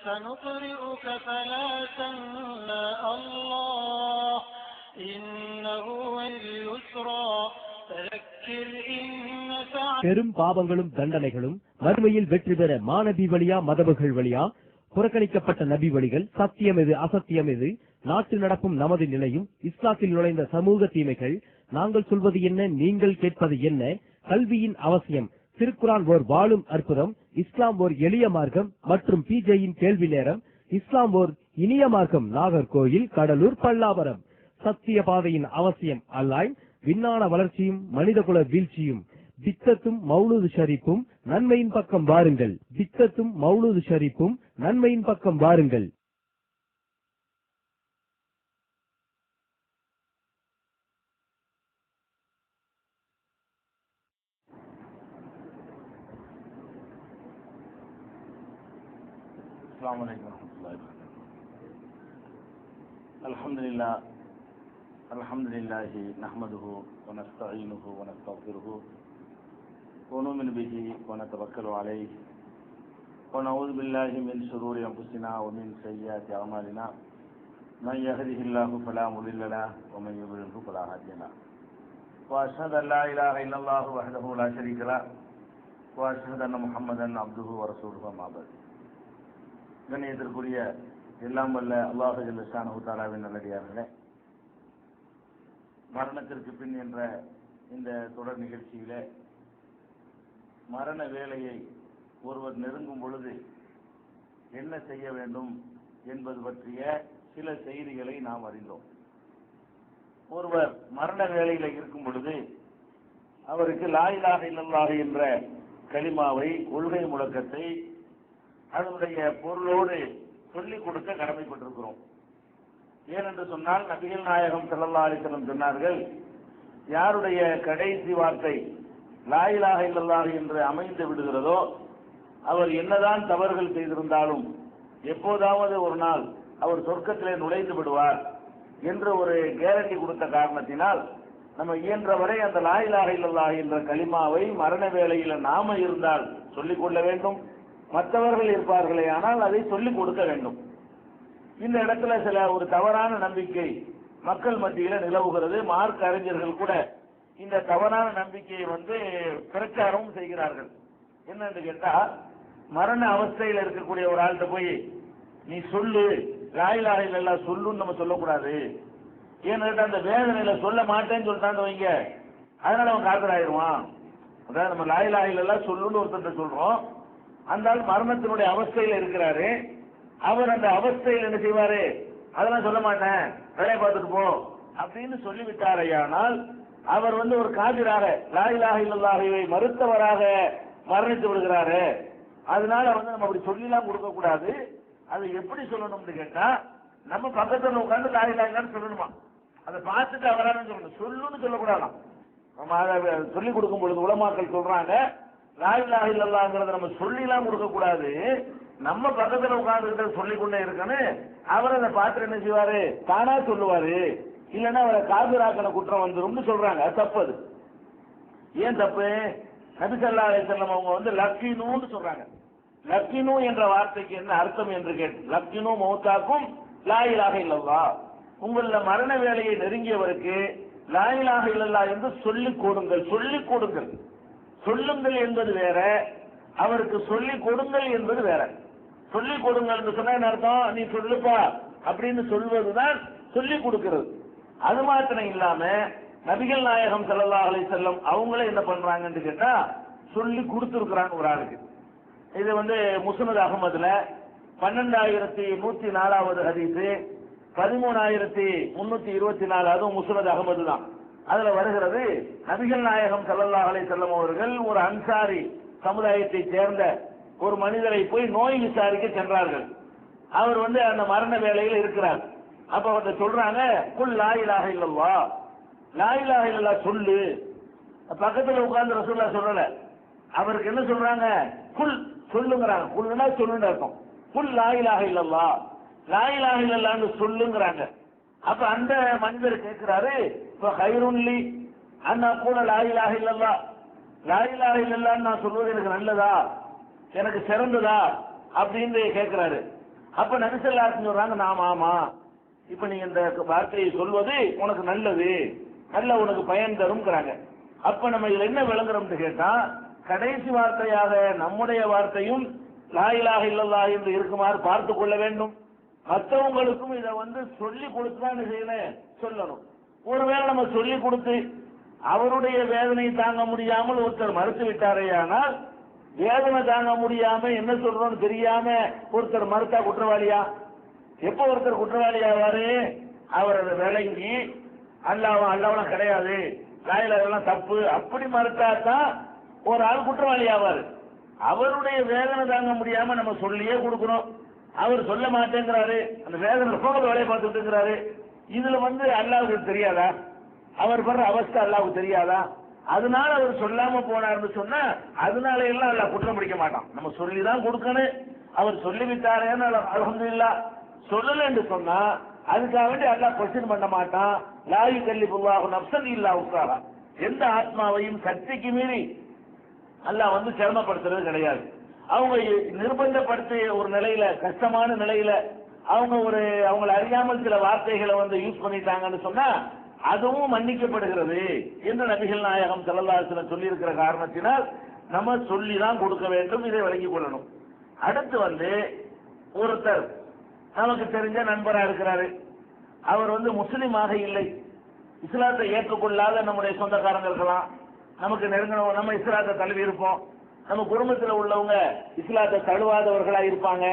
سنقرئك فلا تنسى الله إنه اليسرى فذكر إن نفعت. பெரும் பாவங்களும் தண்டனைகளும் மறுமையில் வெற்றி பெற மாநபி வழியா மதபுகள் வழியா புறக்கணிக்கப்பட்ட நபி வழிகள், சத்தியம் எது அசத்தியம் எது, நாட்டு நடப்பும் நமது நிலையும், இஸ்லாத்தில் நுழைந்த சமூக தீமைகள், நாங்கள் சொல்வது என்ன நீங்கள் கேட்பது என்ன, கல்வியின் அவசியம், திருக்குரான் ஓர் வாழும் அற்புதம், இஸ்லாம் ஓர் எளிய மார்க்கம் மற்றும் பிஜேயின் கேள்வி நேரம், இஸ்லாம் ஓர் இனிய மார்க்கம், நாகர்கோயில், கடலூர், பல்லாவரம். சத்திய பாதையின் அவசியம் அல்லாஹ், விஞ்ஞான வளர்ச்சியும் மனிதகுல வீழ்ச்சியும், பித்தத்தும் மௌலூது ஷரீஃபும் நன்மையின் பக்கம் வாருங்கள். பித்தத்தும் மௌலூது ஷரீஃபும் நன்மையின் பக்கம் வாருங்கள். السلام عليكم ورحمة الله وبركاته. الحمد لله نحمده ونستعينه ونستغفره ونؤمن به ونتوكل عليه ونعوذ بالله من شرور أنفسنا ومن سيئات أعمالنا من يهده الله فلا مضل له ومن يضلل فلا هادي له وأشهد أن لا إله إلا الله وحده لا شريك له وأشهد أن محمدا عبده ورسوله أما بعد. கண்ணியத்திற்குரிய எல்லாம் வல்ல அல்லாஹ் ஜல்ல ஷானஹு தஆலாவின் நல்லடியார்களே, மரணத்திற்கு பின் என்ற இந்த தொடர் நிகழ்ச்சியிலே மரண வேளையை ஒருவர் நெருங்கும் பொழுது என்ன செய்ய வேண்டும் என்பது பற்றிய சில செய்திகளை நாம் அறிந்தோம். ஒருவர் மரண வேளையில் இருக்கும் பொழுது அவருக்கு லா இலாஹ இல்லல்லாஹ் என்ற கலிமாவை, கொள்கை முழக்கத்தை அதனுடைய பொருளோடு சொல்லிக் கொடுக்க கடமைப்பட்டிருக்கிறோம். ஏனென்று சொன்னால் நபிகள் நாயகம் ஸல்லல்லாஹு அலைஹி வஸல்லம் சொன்னார்கள், யாருடைய கடைசி வார்த்தை லா இலாஹ இல்லல்லாஹ் என்று அமைந்து விடுகிறதோ அவர் என்னதான் தவறுகள் செய்திருந்தாலும் எப்போதாவது ஒரு நாள் அவர் சொர்க்கத்திலே நுழைந்து விடுவார் என்று ஒரு கேரண்டி கொடுத்த காரணத்தினால் நம்ம இயன்றவரை அந்த லா இலாஹ இல்லல்லாஹ் என்ற கலிமாவை மரண வேளையில் நாம இருந்தால் சொல்லிக் கொள்ள வேண்டும். மற்றவர்கள் இருப்பார்களே ஆனால் அதை சொல்லிக் கொடுக்க வேண்டும். இந்த இடத்துல சில ஒரு தவறான நம்பிக்கை மக்கள் மத்தியில நிலவுகிறது. மார்க் அறிஞர்கள் கூட இந்த தவறான நம்பிக்கையை பிரச்சாரமும் செய்கிறார்கள். என்னன்னு கேட்டா, மரண அவஸ்தையில் இருக்கக்கூடிய ஒரு ஆள்கிட்ட போய் நீ சொல்லு லா இலாஹ இல்லல்லாஹ் சொல்லுன்னு நம்ம சொல்லக்கூடாது. ஏன்னு அந்த வேதனையில சொல்ல மாட்டேன்னு சொல்லிட்டான்னு வைங்க, அதனால அவன் காதலாயிருவான். அதாவது நம்ம லா இலாஹ இல்லல்லாஹ் சொல்லுன்னு ஒருத்தர் சொல்றோம், அந்த ஆள் மரணத்தினுடைய அவஸ்தையில் இருக்கிறாரு. அவர் அந்த அவஸ்தையில் என்ன செய்வாரு, அதெல்லாம் சொல்ல மாட்டேன் வேலையை பார்த்துட்டு போ அப்படின்னு சொல்லிவிட்டாரையானால் அவர் ஒரு காபிராக, லா இலாஹ இல்லல்லாஹை மறுத்தவராக மரணித்து விடுகிறாரு. அதனால நம்ம அப்படி சொல்லிலாம் கொடுக்க கூடாது. அது எப்படி சொல்லணும்னு கேட்டா, நம்ம பக்கத்துல உட்காந்து லா இலாஹ இல்லல்லாஹ்னு சொல்லணுமா, அதை பார்த்துட்டு அவரான சொல்லணும், சொல்லுன்னு சொல்லக்கூடாதாம். நம்ம அதை சொல்லிக் கொடுக்கும் பொழுது உலமாக்கள் சொல்றாங்க, லா இலாஹ இல்லல்லாஹ்ங்கறத நம்ம சொல்லிலாம் கொடுக்க கூடாது, நம்ம பக்கத்துல உட்கார்ந்துட்டு சொல்லிக் கொண்டே இருக்கணும். அவர் அதை பார்த்து என்ன செய்வாரு, தானா சொல்லுவாரு, இல்லைன்னா அவரை காபிராக்கின குற்றம் வந்துரும்னு சொல்றாங்க. அது தப்பு. அது ஏன் தப்பு? நபி ஸல்லல்லாஹு அலைஹி வஸல்லம் அவங்க லக்கினூன்னு சொல்றாங்க. லக்கினு என்ற வார்த்தைக்கு என்ன அர்த்தம் என்று கேட்டு, லக்கினு மௌத்தாக்கும் லா இலாஹ இல்லல்லாஹ், உங்கள மரண வேலையை நெருங்கியவருக்கு லா இலாஹ இல்லல்லாஹ் என்று சொல்லிக் கொடுங்கள். சொல்லிக் கொடுங்கள், சொல்லுங்கள் என்பது வேற, அவருக்கு சொல்லிக் கொடுங்கள் என்பது வேற. சொல்லிக் கொடுங்கள் என்று சொன்னா என்ன அர்த்தம், நீ சொல்லுப்பா அப்படின்னு சொல்வதுதான் சொல்லிக் கொடுக்கிறது. அது மாத்திரம் இல்லாம நபிகள் நாயகம் ஸல்லல்லாஹு அலைஹி வஸல்லம் அவங்களே என்ன பண்றாங்கன்னு கேட்டா, சொல்லி கொடுத்துருக்கிறாங்க ஒரு ஆளுக்கு. இது முஸ்னத் அஹ்மதுல 12104வது ஹதீஸ், 13324, அதுவும் முஸ்னத் அஹ்மது தான். அதுல வருகிறது, நபிகள் நாயகம் ஸல்லல்லாஹு அலைஹி வஸல்லம் அவர்கள் ஒரு அன்சாரி சமுதாயத்தை சேர்ந்த ஒரு மனிதரை போய் நோய் விசாரிக்க சென்றார்கள். அவர் அந்த மரண வேளையில் இருக்கிறார். அப்ப சொல்றாங்க, குல் லா இலாஹ இல்லல்லாஹ், லா இலாஹ இல்லல்லாஹ் சொல்லு. பக்கத்துல உட்கார்ந்து ரசூலுல்லாஹ் சொல்லல, அவருக்கு என்ன சொல்றாங்க, குல் சொல்லுங்கறாங்க. குல்னா சொல்லுன்னு அர்த்தம். குல் லா இலாஹ இல்லல்லாஹ், லா இலாஹ இல்லல்லாஹ்னு சொல்லுங்கறாங்க. அப்ப அந்த மனிதர் கேட்கிறாரு, ஃபகைருன் லி அன் அகூல லா இலாஹ இல்லல்லாஹ், லா இலாஹ இல்லல்லாஹ் நான் சொல்வது எனக்கு நல்லதா, எனக்கு சிறந்ததா அப்படின்னு கேட்கிறாரு. அப்ப நபி ஸல்லல்லாஹு அலைஹி வஸல்லம் சொல்றாங்க, நாம ஆமா, இப்ப நீங்க இந்த வார்த்தையை சொல்வது உனக்கு நல்லது, நல்ல உனக்கு பயன் தரும்ங்கிறாங்க. அப்ப நம்ம இதுல என்ன விளங்குறோம்னு கேட்டா, கடைசி வார்த்தையாக நம்முடைய வார்த்தையும் லா இலாஹ இல்லல்லாஹ் என்று இருக்குமாறு பார்த்து கொள்ள வேண்டும். மற்றவங்களுக்கும் இதை சொல்லி கொடுத்துதான் செய்யணும், சொல்லணும். ஒருவேளை நம்ம சொல்லி கொடுத்து அவருடைய வேதனை தாங்க முடியாமல் ஒருத்தர் மறுத்து விட்டாரேயானால், வேதனை தாங்க முடியாம என்ன சொல்றோம்னு தெரியாம ஒருத்தர் மறுத்தா குற்றவாளியா? எப்ப ஒருத்தர் குற்றவாளி ஆவாரு? அவர் அதை விளங்கி அல்லாஹ்லாம் கிடையாது, லாயிலாம் தப்பு அப்படி மறுத்தா தான் ஒரு ஆள் குற்றவாளி ஆவாரு. அவருடைய வேதனை தாங்க முடியாம நம்ம சொல்லியே கொடுக்கிறோம், அவர் சொல்ல மாட்டேங்கிறாரு, அந்த வேதனை போக வேலையை பார்த்துட்டு இருக்கிறாரு. இதுல அல்லாஹ்வுக்கு தெரியாதா? அவர் பண்ற அவஸ்தை அல்லாஹ்வுக்கு தெரியாதா? அதனால அவர் சொல்லாம போனார்னு சொன்னா அதனால எல்லாம் அல்லாஹ் குற்றம் பிடிக்க மாட்டான். நம்ம சொல்லிதான் கொடுக்கணும். அவர் சொல்லிவிட்டாரேன்னு அல்ஹம்துலில்லாஹ். சொல்லல என்று சொன்னா அதுக்காக வேண்டி அல்லாஹ் கொஸ்டின் பண்ண மாட்டான். லா யுகல்லிஃபுல்லாஹு நஃப்ஸன் இல்லா உஸ்ஸாஹா. எந்த ஆத்மாவையும் சக்திக்கு மீறி அல்லாஹ் சிரமப்படுத்துறது கிடையாது. அவங்க நிர்பந்தப்படுத்திய ஒரு நிலையில, கஷ்டமான நிலையில அவங்களை அறியாமல் சில வார்த்தைகளை யூஸ் பண்ணிட்டாங்கன்னு சொன்னா அதுவும் மன்னிக்கப்படுகிறது என்று நபிகள் நாயகம் ஸல்லல்லாஹு அலைஹி வஸல்லம் சொல்லி இருக்கிற காரணத்தினால் நம்ம சொல்லிதான் கொடுக்க வேண்டும். இதை விளங்கிக் கொள்ளணும். அடுத்து ஒருத்தர் நமக்கு தெரிஞ்ச நண்பரா இருக்கிறாரு, அவர் முஸ்லிமாக இல்லை, இஸ்லாத்தை ஏற்றுக்கொள்ளாத நம்முடைய சொந்தக்காரங்க இருக்கலாம், நமக்கு நெருங்கின நம்ம இஸ்லாத்தை தழுவி இருப்போம், நம்ம குடும்பத்தில் உள்ளவங்க இஸ்லாத்தை தழுவாதவர்களா இருப்பாங்க.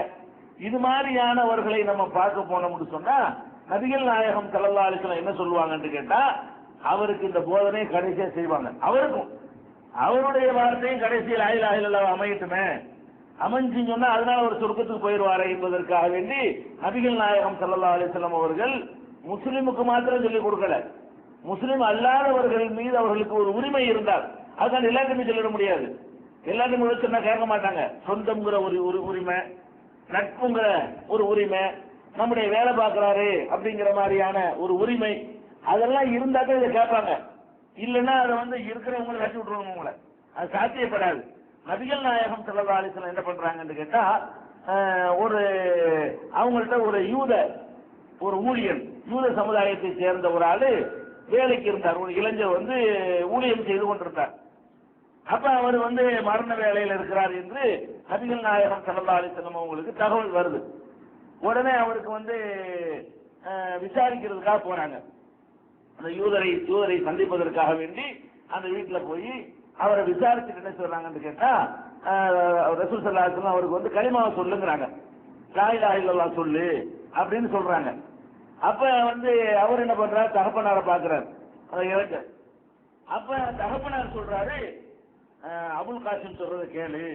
இது மாதிரியானவர்களை நம்ம பார்க்க போனோம்னு சொன்னா நபிகள் நாயகம் ஸல்லல்லாஹு அலைஹி வஸல்லம் என்ன சொல்லுவாங்கன்னு கேட்டா, அவருக்கு இந்த போதனை கடைசியா செய்வாங்க. அவருக்கும் அவருடைய வார்த்தையும் கடைசியில் லா இலாஹ இல்லல்லாஹ் அமையட்டுமே, அமைஞ்சுன்னு சொன்னா அதனால ஒரு சொர்க்கத்துக்கு போயிடுவாரே என்பதற்காக வேண்டி நபிகள் நாயகம் ஸல்லல்லாஹு அலைஹி வஸல்லம் அவர்கள் முஸ்லிமுக்கு மாத்திரம் சொல்லிக் கொடுக்கல, முஸ்லிம் அல்லாதவர்கள் மீது அவர்களுக்கு ஒரு உரிமை இருந்தால், அதுதான் எல்லாத்தையுமே சொல்லிட முடியாது. எல்லாத்தையுமே சொன்னா கேட்க மாட்டாங்க. சொந்தம்ங்கிற ஒரு உரிமை, நட்புங்கிற ஒரு உரிமை, நம்முடைய வேலை பார்க்கிறாரு அப்படிங்கிற மாதிரியான ஒரு உரிமை, அதெல்லாம் இருந்தாக்க இதை கேட்பாங்க. இல்லைன்னா அதை இருக்கிறவங்களை கட்டி விட்டுருவாங்க, உங்களை அது சாத்தியப்படாது. நபிகள் நாயகம் ஸல்லல்லாஹு அலைஹி வஸல்லம் என்ன பண்றாங்கன்னு கேட்டா, அவங்கள்ட்ட ஒரு ஊழியன், யூத சமுதாயத்தை சேர்ந்த ஒரு ஆளு வேலைக்கு இருந்தார். ஒரு இளைஞர் ஊழியம் செய்து கொண்டிருந்தார். அப்ப அவர் மரண வேலையில் இருக்கிறார் என்று நபிகள் நாயகம் ஸல்லல்லாஹு அலைஹி வஸல்லம் அவங்களுக்கு தகவல் வருது. உடனே அவருக்கு விசாரிக்கிறதுக்காக போறாங்க. அந்த யூதரை சந்திப்பதற்காக வேண்டி அந்த வீட்டுல போய் அவரை விசாரிச்சுட்டு என்ன சொல்றாங்கன்னு கேட்டா, ரசூல் ஸல்லல்லாஹு அலைஹி வஸல்லம் அவருக்கு கலிமாவை சொல்லுங்கிறாங்க, லா இலாஹ இல்லல்லாஹ் சொல்லு அப்படின்னு சொல்றாங்க. அப்ப அவர் என்ன பண்றாரு, தகப்பனாரை பாக்குறாரு, அதை இறக்க. அப்ப தகப்பனார் சொல்றாரு, அபுல் காசிம் சொல்றதை கேளு.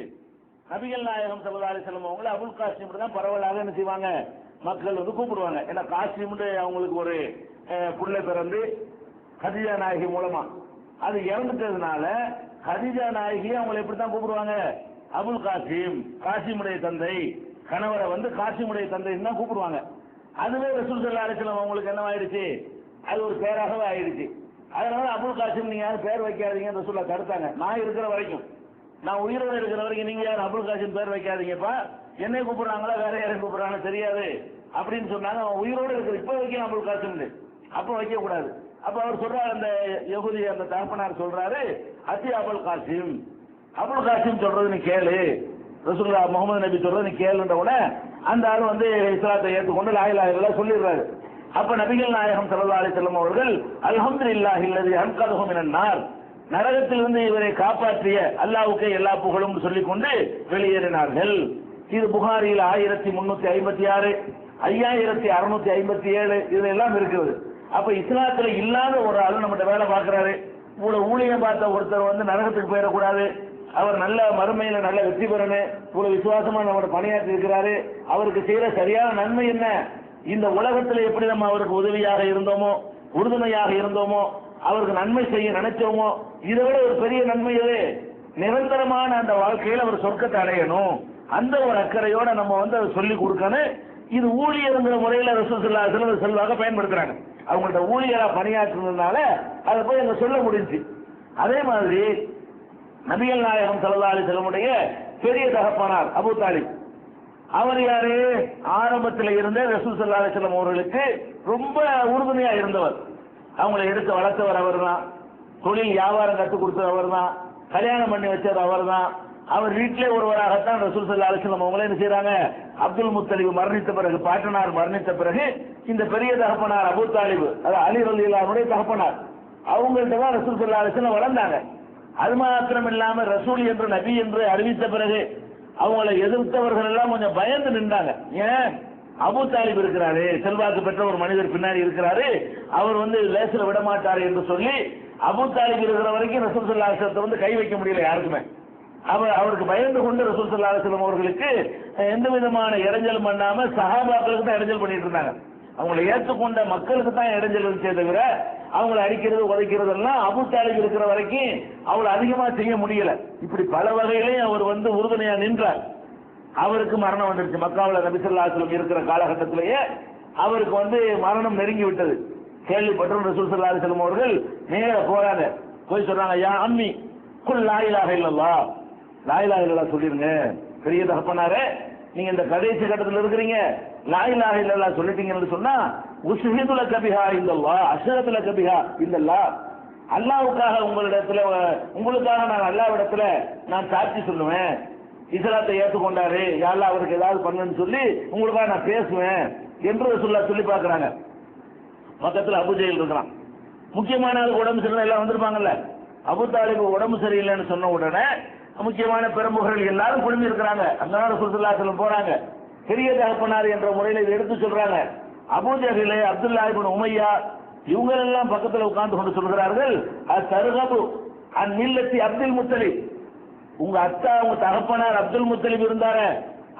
நபிகள் நாயகம் ஸல்லல்லாஹு அலைஹி வஸல்லம் அவங்கள அபுல் காசிம் தான் பரவலாக என்ன செய்வாங்க, மக்கள் கூப்பிடுவாங்க. ஏன்னா காசிம் அவங்களுக்கு ஒரு புள்ள பிறந்து கதீஜா நாயகி மூலமா அது இறந்துட்டதுனால கதீஜா நாயகி அவங்களை எப்படித்தான் கூப்பிடுவாங்க, அபுல் காசிம், காசிமுடைய தந்தை, கணவரை காசிமுடைய தந்தைன்னு தான் கூப்பிடுவாங்க. அதுவே ரசூல் ஸல்லல்லாஹு அலைஹி வஸல்லம் அவங்களுக்கு என்ன ஆயிடுச்சு, அது ஒரு பேராகவே ஆயிடுச்சு. அதனால அபுல் காசிம் நீங்க யாரும் பேர் வைக்காதீங்க ரசூலுல்லாஹ் தடுத்தாங்க. நான் இருக்கிற வரைக்கும், நான் உயிரோடு இருக்கிற வரைக்கும் நீங்க யாரும் அபுல் காசிம் பேர் வைக்காதீங்கப்பா, என்னை கூப்பிடுறாங்களா வேற யாரையும் கூப்பிடுறாங்க தெரியாது அப்படின்னு சொன்னாங்க. அவன் உயிரோடு இருக்கிற இப்ப வைக்க அபுல் காசிம், அப்ப வைக்க கூடாது. அப்ப அவர் சொல்றாரு, அந்த யஹூதி அந்த தகப்பனார் சொல்றாரு, அத்தி அபுல் காசிம், அபுல் காசிம் சொல்றது நீ கேளு, ரசூலுல்லாஹ் முகமது நபி சொல்றது நீ கேளுன்ற உடனே அந்த ஆள் இஸ்லாத்தை ஏற்றுக்கொண்டு லா இலாஹ இல்லல்லாஹ் சொல்லிடுறாரு. அப்ப நபிகள் நாயகம் ஸல்லல்லாஹு அலைஹி வஸல்லம் அவர்கள் அல்ஹம்துலில்லாஹி அல்லதி அன்கதஹு மினன் நார், நரகத்திலிருந்து இவரை காப்பாற்றிய அல்லாஹ்வுக்கே எல்லா புகழும் சொல்லிக்கொண்டு வெளியேறினார்கள். இது புகாரியில் 1356, 5657 இதுல எல்லாம் இருக்குது. அப்ப இஸ்லாத்துல இல்லாத ஒரு ஆள் நம்மகிட்ட வேலை பார்க்கிறாரு, இவ்வளவு ஊழியம் பார்த்த ஒருத்தர் நரகத்துக்கு போயிடக்கூடாது, அவர் நல்ல மறுமையில நல்ல வெற்றி பெறணும், இவ்வளவு விசுவாசமா நம்மளோட பணியாற்றி இருக்கிறாரு, அவருக்கு செய்யற சரியான நன்மை என்ன, இந்த உலகத்துல எப்படி நம்ம அவருக்கு உதவியாக இருந்தோமோ, உறுதுணையாக இருந்தோமோ, அவருக்கு நன்மை செய்ய நினைச்சோமோ, இதை விட ஒரு பெரிய நன்மை எது, நிரந்தரமான அந்த வாழ்க்கையில அவர் சொர்க்கத்தை அடையணும், அந்த ஒரு அக்கறையோட நம்ம அதை சொல்லி கொடுக்கணும். இது ஊழியருங்கிற முறையில ரசூல் ஸல்லல்லாஹு அலைஹி வஸல்லம் செல்வாக பயன்படுத்துறாங்க. அவங்கள்ட்ட ஊழியரா பணியாற்றுனதுனால அதை போய் அங்க சொல்ல முடிஞ்சு. அதே மாதிரி நபிகள் நாயகம் ஸல்லல்லாஹு அலைஹி வஸல்லம் பெரிய தகப்பனார் அபூ தாலிப், அவர் யாரு? ஆரம்பத்தில் இருந்த ரசூல் ஸல்லல்லாஹு அலைஹி வஸல்லம் அவர்களுக்கு ரொம்ப உறுதுணையா இருந்தவர். அவங்களை எடுத்து வளர்த்தவர் அவர் தான். தொழில் வியாபாரம் கற்றுக் கொடுத்தவர் அவர் தான். கல்யாணம் பண்ணி வச்சவர் அவர் தான். அவர் வீட்டிலே ஒருவராகத்தான் ரசூல் ஸல்லல்லாஹு அலைஹி வஸல்லம் அவங்களே என்ன செய்றாங்க, அப்துல் முத்தலிப் மரணித்த பிறகு, பாட்டனார் மரணித்த பிறகு இந்த பெரிய தகப்பனார் அபூ தாலிப், அது அலி ரலியல்லாஹு அன்ஹுடைய தகப்பனார், அவங்கள்ட்ட தான் ரசூல் ஸல்லல்லாஹு அலைஹி வஸல்லம் வளர்ந்தாங்க. அது மாத்திரம் இல்லாம ரசூல் என்று நபி என்று அறிவித்த பிறகு அவங்களை எதிர்த்தவர்கள் எல்லாம் கொஞ்சம் பயந்து நின்றாங்க. ஏன்? அபூ தாலிப் இருக்கிறாரு, செல்வாக்கு பெற்ற ஒரு மனிதர் பின்னாடி இருக்கிறாரு, அவர் லேசில் விட மாட்டாரு என்று சொல்லி அபூ தாலிப் இருக்கிற வரைக்கும் ரசூல் ஸல்லல்லாஹு அலைஹி வஸல்லம் கை வைக்க முடியல யாருக்குமே. அவருக்கு பயந்து கொண்டு ரசூல் ஸல்லல்லாஹு அலைஹி வஸல்லம் அவர்களுக்கு எந்த விதமான இடைஞ்சல் பண்ணாம சஹாபாக்களுக்கு தான் இடைஞ்சல் பண்ணிட்டு இருந்தாங்க. அவங்களை ஏற்றுக்கொண்ட மக்களுக்கு தான் இடைஞ்சல் இருந்தே தவிர அவங்களை அடிக்கிறது உதைக்கிறது எல்லாம் அபூ தாலிப் இருக்கிற வரைக்கும் அவளை அதிகமா செய்ய முடியல. இப்படி பல வகையிலையும் அவர் உறுதுணையா நின்றார். அவருக்கு மரணம் வந்துருச்சு. மக்காவில் நபி ஸல்லல்லாஹு அலைஹி வஸல்லம் இருக்கிற காலகட்டத்திலேயே அவருக்கு மரணம் நெருங்கி விட்டது. கேள்விப்பட்ட ரசூல் ஸல்லல்லாஹு அலைஹி வஸல்லம் அவர்கள் நேர போறாங்க, போய் சொல்றாங்க, யா அம்மி குல் லா இலாஹ இல்லல்லாஹ், லா இலாஹ இல்லல்லாஹ் சொல்லிருங்க. பெரிய தகப்பனாரே, நீங்க இந்த கடைசி கட்டத்தில் இருக்கிறீங்க, லா இலாஹ இல்லல்லாஹ் சொல்லிட்டீங்கன்னு சொன்னா உஷ்ஹிது லக பிஹா இல்லல்லாஹ் அஷ்ஹது லக பிஹா இல்லல்லாஹ், அல்லாஹ்வுக்காக உங்களுக்காக நான் அல்லாஹ்விடத்துல நான் சாட்சி சொல்லுவேன். இஸ்லாத்தை ஏற்றுக்கொண்டாரு, யா அல்லாஹ் அவருக்கு ஏதாவது பண்ணுன்னு சொல்லி உங்களுக்காக நான் பேசுவேன் என்று ரசூலுல்லாஹ் சொல்லி பார்க்கறாங்க. பக்கத்துல அபூ ஜஹல் இருக்கிறான். முக்கியமான உடம்பு சரியில்லை, எல்லாம் வந்திருப்பாங்கல்ல. அபூ தாலிப் உடம்பு சரியில்லைன்னு சொன்ன உடனே முக்கியமான பிரமுகர்கள் எல்லாரும் குழுமி இருக்கிறாங்க. அங்கதான் ரசூல் ஸல்லல்லாஹு அலைஹி வஸல்லம் போறாங்க. பெரிய தகப்பனார் என்ற முறையில் இதை எடுத்து சொல்றாங்க. அபூ ஜஹல், அப்துல்லா இப்னு உமையா இவங்க எல்லாம் பக்கத்துல உட்கார்ந்து கொண்டு சொல்கிறார்கள், அஸ்தர்கபு அன் மில்லத்தி அப்துல் முத்தலிப், உங்க அத்தா உங்க தகப்பனார் அப்துல் முத்தலிப் இருந்தாரு,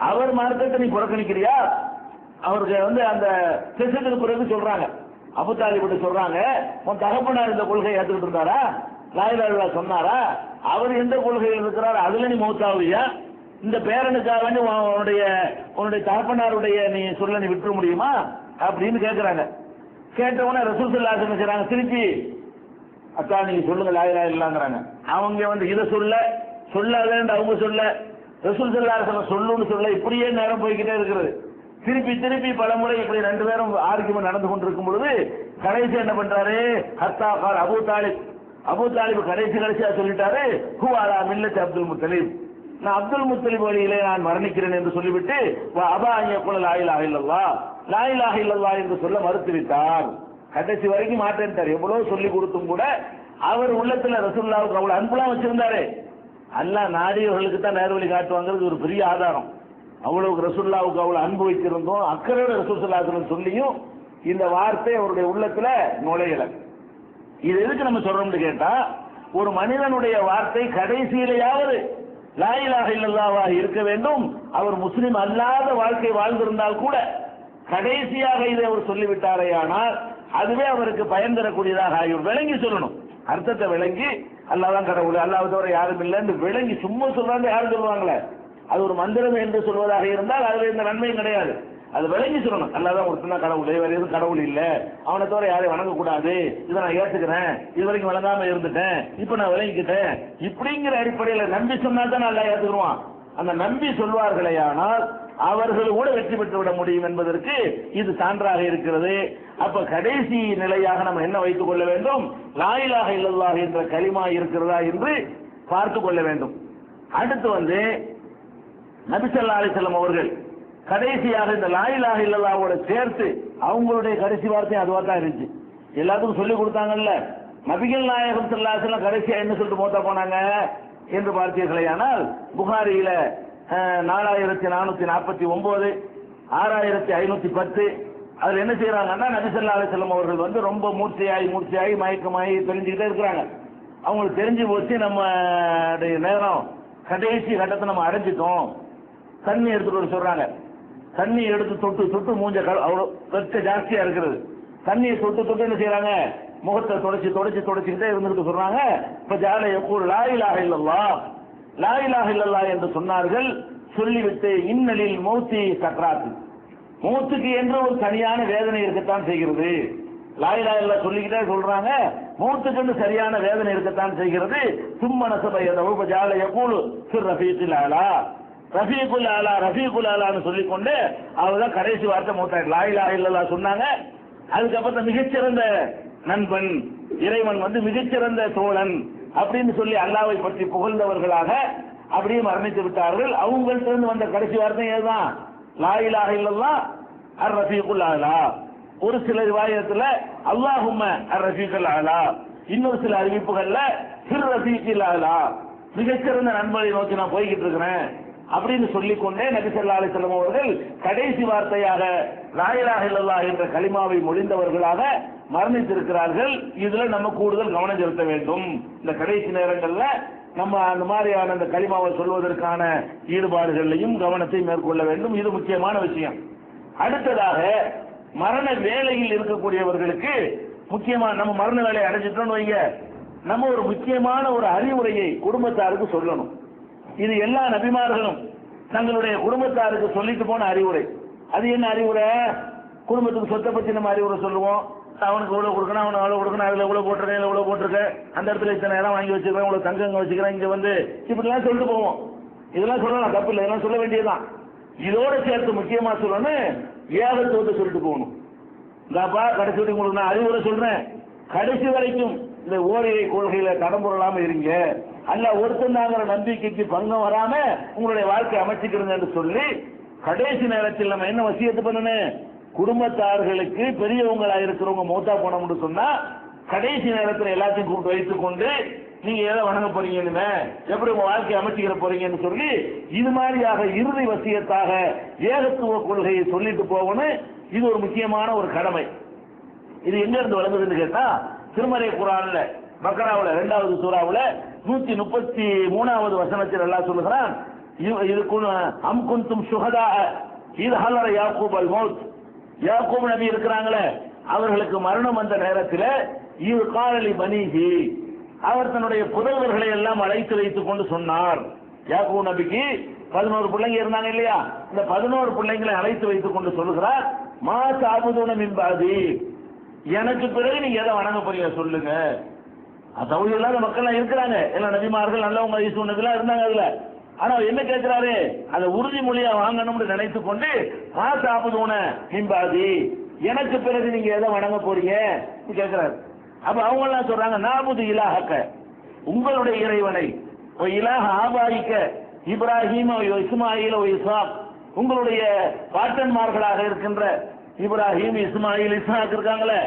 அவர் மார்க்கத்தை நீ புறக்கணிக்கிறியா? அவருக்கு அந்த செசத்துக்கு பிறகு சொல்றாங்க, அபூ தாலிப் சொல்றாங்க, உன் தகப்பனார் இந்த கொள்கையை ஏற்றுக்கிட்டு இருந்தாரா, லா இலாஹ இல்லல்லாஹ் சொன்னாரா, அவர் எந்த கொள்கையில் இருக்கிறார், அதுல நீ மௌத்தாவியா? இந்த பேரனுக்காக வேண்டி உன்னுடைய தகப்பனாருடைய நீ சொல்ல நீ விட்டுற முடியுமா அப்படின்னு கேட்கிறாங்க. கேட்டவொடனே ரசூல் ஸல்லல்லாஹு அலைஹி வஸல்லம் செய்றாங்க, திருப்பி அக்கா நீங்க சொல்லுங்க லா இலாஹ இல்லல்லாஹ்ங்கறாங்க. அவங்க இதை சொல்லாதேன்னு அவங்க சொல்ல, ரசூல் ஸல்லல்லாஹு அலைஹி வஸல்லம் சொல்லுன்னு சொல்ல, இப்படியே நேரம் போய்கிட்டே இருக்கிறது. திருப்பி பலமுறை இப்படி ரெண்டு பேரும் ஆர்கியூமெண்ட் நடந்து கொண்டிருக்கும் பொழுது கடைசி என்ன பண்றாரு, ஹத்தா கால் அபூ தாலிப் கடைசியா சொல்லிட்டாரு, ஹு அலா மில்லத்தி அப்துல் முத்தலிப், நான் அப்துல் முத்தலிப் வழியிலே நான் மரணிக்கிறேன் என்று சொல்லிவிட்டு அபா அன் யகுல லா இலாஹ இல்லல்லாஹ், லா இலாஹ இல்லல்லாஹ் என்று சொல்ல மறுத்துவிட்டார். கடைசி வரைக்கும் மாட்டேன்ட்டார். எவ்வளவு சொல்லி கொடுத்தும் கூட அவர் உள்ளத்துல ரசூலுல்லாஹ்வுக்கு அவ்வளவு அன்புலாம் வச்சிருந்தாரு. அல்லாஹ் நாடியவர்களுக்கு தான் நேர்வழி காட்டுவாங்கிறது ஒரு பெரிய ஆதாரம். அவ்வளவு ரசூலுல்லாஹ்வுக்கு அவ்வளவு அன்பு வைத்திருந்தோம், அக்கறையோட ரசூல் ஸல்லல்லாஹு அலைஹி வஸல்லம் சொல்லியும் இந்த வார்த்தை அவருடைய உள்ளத்துல நுழையல. இது எதுக்கு நம்ம சொல்றோம்னு கேட்டா, ஒரு மனிதனுடைய வார்த்தை கடைசியிலேயாவது லா இலாஹ இல்லல்லாஹ் இருக்க வேண்டும். அவர் முஸ்லிம் அல்லாத வாழ்க்கை வாழ்ந்திருந்தால் கூட கடைசியாக இதை அவர் சொல்லிவிட்டாரே, ஆனால் அதுவே அவருக்கு பயன் தரக்கூடியதாக ஆகியோர் விளங்கி சொல்லணும். அர்த்தத்தை விளங்கி அல்லாஹ் தான் கடவுள், அல்லாஹ் தவிர யாரும் இல்லை என்று விளங்கி, சும்மா சொல்றாங்க யாரும் சொல்லுவாங்களே, அது ஒரு மந்திரம் என்று சொல்வதாக இருந்தால் அதுல எந்த நன்மையும் கிடையாது. அது விளங்கி சொல்லணும். அல்லாஹ் தான் ஒருத்தன் தான் கடவுள், வேற எதுவும் கடவுள் இல்ல, அவனை தவிர யாரையும் வணங்கக்கூடாது, இதை நான் ஏற்றுக்கிறேன், இது வரைக்கும் வழங்காம இருந்துட்டேன், இப்ப நான் விளங்கிக்கிட்டேன், இப்படிங்கிற அடிப்படையில் நம்பி சொன்னா தான் நல்லா ஏற்றுக்குருவான். அந்த நம்பி சொல்வார்களே ஆனால் அவர்கள் கூட வெற்றி பெற்று விட முடியும் என்பதற்கு இது சான்றாக இருக்கிறது. அப்ப கடைசி நிலையாக நம்ம என்ன வைத்துக் கொள்ள வேண்டும், லா இலாஹ இல்லல்லாஹ் என்ற கலிமா இருக்கிறதா என்று பார்த்து கொள்ள வேண்டும். அடுத்து நபி ஸல்லல்லாஹு அலைஹி வஸல்லம் அவர்கள் கடைசியாக இந்த லா இலாஹ இல்லல்லாஹ்வோட சேர்த்து அவங்களுடைய கடைசி வார்த்தை அதுவா தான் இருந்துச்சு. எல்லாத்துக்கும் சொல்லி கொடுத்தாங்கல்ல. நபிகள் நாயகம் ஸல்லல்லாஹு அலைஹி வஸல்லம் கடைசியா என்ன சொல்லிட்டு மௌத்தா போனாங்க என்று பார்த்தீர்களே ஆனால், புகாரியில 4449, 6510 அதுல என்ன செய்யறாங்கன்னா, நபி ஸல்லல்லாஹு அலைஹி வஸல்லம் அவர்கள் ரொம்ப மூர்ச்சையாகி மயக்கமாகி தெரிஞ்சுக்கிட்டே இருக்கிறாங்க. அவங்களுக்கு தெரிஞ்சு போச்சு நம்ம நேரம் கடைசி கட்டத்தை நம்ம அடைஞ்சிட்டோம், தண்ணி எடுத்துட்டு வர சொல்றாங்க. தண்ணி எடுத்து தொட்டு மூஞ்ச அவ்வளவு வெச்ச ஜாஸ்தியா இருக்கிறது. தண்ணியை தொட்டு என்ன செய்யறாங்க, முகத்தை தொடச்சிக்கிட்டே இருந்துட்டு சொல்றாங்க, இப்ப ஜால யகூல் லா இலாஹ இல்லல்லாஹ், லா இலாஹ இல்லல்லாஹ் என்று சொன்னார்கள். சொல்லிவிட்டு இன்னலில் மௌத்தி சக்ராத், மௌத்துக்கு என்று ஒரு தனியான வேதனை இருக்கத்தான் செய்கிறது. லா இலாஹ இல்லல்லாஹ் சொல்லிக்கிட்டே சொல்றாங்க, மௌத்துக்கு சரியான வேதனை இருக்கத்தான் செய்கிறது. சும்ம நஸப யதஹு ஜால யகூல் ஃபிர் ரஃபீகில் அலா, ரஃபீகுல் ஆலா ரஃபீகுல் ஆலான்னு சொல்லிக்கொண்டு அவர்தான் கடைசி வார்த்தை மூத்தாயிட்டு லா இலாஹ இல்லல்லாஹ் சொன்னாங்க. அதுக்கப்புறம் மிகச்சிறந்த நண்பன், இறைவன் மிகச்சிறந்த தோழன் அப்படின்னு சொல்லி அல்லாஹ்வை பற்றி புகழ்ந்தவர்களாக அப்படியே மரணித்து விட்டார்கள். அவங்கள்ட்ட இருந்து வந்த கடைசி வார்த்தை ஏதான்? லா இலாஹ இல்லல்லாஹ் அர் ரஃபீகுல் ஆலா. ஒரு சில ரிவாயத்துல அல்லாஹும்ம அர் ரஃபீகுல் ஆலா, இன்னொரு சில அறிவிப்புகள்ல ஃபிர் ரஃபீகுல் ஆலா, மிகச்சிறந்த நண்பனை நோக்கி நான் போய்கிட்டு இருக்கிறேன் அப்படின்னு சொல்லிக்கொண்டே நபி ஸல்லல்லாஹு அலைஹி வஸல்லம் அவர்கள் கடைசி வார்த்தையாக லா இலாஹ இல்லல்லாஹ் என்ற கலிமாவை மொழிந்தவர்களாக மரணித்திருக்கிறார்கள். இதுல நம்ம கூடுதல் கவனம் செலுத்த வேண்டும். இந்த கடைசி நேரங்கள்ல நம்ம அந்த மாதிரியான அந்த கலிமாவை சொல்வதற்கான ஈடுபாடுகளையும் கவனத்தை மேற்கொள்ள வேண்டும். இது முக்கியமான விஷயம். அடுத்ததாக மரண வேளையில் இருக்கக்கூடியவர்களுக்கு முக்கியமான நம்ம மரண வேலையை அடைஞ்சிட்டோம்னு வைங்க, நம்ம ஒரு முக்கியமான ஒரு அறிவுரையை குடும்பத்தாருக்கு சொல்லணும். இது எல்லா நபிமார்களும் தங்களுடைய குடும்பத்தாருக்கு சொல்லிட்டு போன அறிவுரை. அது என்ன அறிவுரை? குடும்பத்துக்கு சொத்தை பத்தி நம்ம அறிவுரை சொல்லுவோம். அவனுக்கு எவ்வளவு கொடுக்கணும், அவனுக்கு எவ்வளவு கொடுக்கணும், அதுல எவ்வளவு போட்டிருக்கேன், எவ்வளவு போட்டிருக்கேன், அந்த இடத்துல இத்தனை இடம் வாங்கி வச்சிருக்கேன், இவ்வளவு தங்கங்க வச்சுக்கிறேன், இங்க இப்படிலாம் சொல்லிட்டு போவோம். இதெல்லாம் சொல்லலாம், தப்பு இல்லை, இதெல்லாம் சொல்ல வேண்டியதுதான். இதோட சேர்த்து முக்கியமா சொல்லணும், ஏகத்துவத்தை சொல்லிட்டு போகணும். இந்தாப்பா கடைசி வரைக்கும் உங்களுக்கு நான் அறிவுரை சொல்றேன், கடைசி வரைக்கும் இந்த ஓரிரை கொள்கையில தடம்புரலாம இருங்க, அல்ல ஒருத்தந்தாங்கிற நம்பிக்கைக்கு பங்கம் வராம உங்களுடைய வாழ்க்கை அமைச்சுக்கிறீங்க என்று சொல்லி கடைசி நேரத்தில் நம்ம என்ன வசியத்து பண்ணணும்? குடும்பத்தார்களுக்கு பெரியவங்களா இருக்கிறவங்க மௌத்தா போனோம்னு சொன்னா கடைசி நேரத்தில் எல்லாத்தையும் கூப்பிட்டு வைத்துக் கொண்டு நீங்க எதை வணங்க போறீங்கன்னு, எப்படி உங்க வாழ்க்கையை அமைச்சுக்கிற போறீங்கன்னு சொல்லி இது மாதிரியாக இறுதி வசியத்தாக ஏகத்துவ கொள்கையை சொல்லிட்டு போகணும். இது ஒரு முக்கியமான ஒரு கடமை. இது எங்க இருந்து வழங்குதுன்னு கேட்டா, திருமறை குர்ஆன்ல பக்ராவுல 2வது சூறாவுல 133வது வசனத்தில் அல்லாஹ் சொல்லுகிறான், அம் குன்தும் ஷுஹதா இத் ஹலர யாக்கூப் அல் மௌத். யாக்கூப் நபி இருக்கிறாங்களே, அவர்களுக்கு மரணம் வந்த நேரத்தில் இது காலலி பனீஹி, அவர் தன்னுடைய புதல்வர்களை எல்லாம் அழைத்து வைத்துக் கொண்டு சொன்னார். யாக்கூப் நபிக்கு 11 பிள்ளைங்க இருந்தாங்க இல்லையா, இந்த 11 பிள்ளைங்களை அழைத்து வைத்துக் கொண்டு சொல்லுகிறார், மா தஅபுதுன மின் பாதி, எனக்கு பிறகு நீங்க எதை வணங்க போறீங்க சொல்லுங்க. தௌஹீத் இல்லாத மக்கள் இருக்கிறாங்க, எல்லா நபிமார்கள் நல்லவங்க ஈசு நபிலாம் இருந்தாங்க அதுல. ஆனா என்ன கேட்கிறாரு, அதை உறுதிமொழியா வாங்கணும்னு நினைத்து கொண்டு மா தஅபுதுன மின் பாதி, எனக்கு பிறகு நீங்க எதை வணங்க போறீங்க கேட்கிறாரு. அப்ப அவங்க எல்லாம் சொல்றாங்க, நாபுது இலாஹக்க, உங்களுடைய இறைவனை, இலாஹ ஆபாயிக்க இப்ராஹிம் இஸ்மாயில் இஸ்ஹாக், உங்களுடைய பாட்டன்மார்களாக இருக்கின்ற இப்ராஹிம் இஸ்மாயில் இஸ்ஹாக் இருக்காங்களே,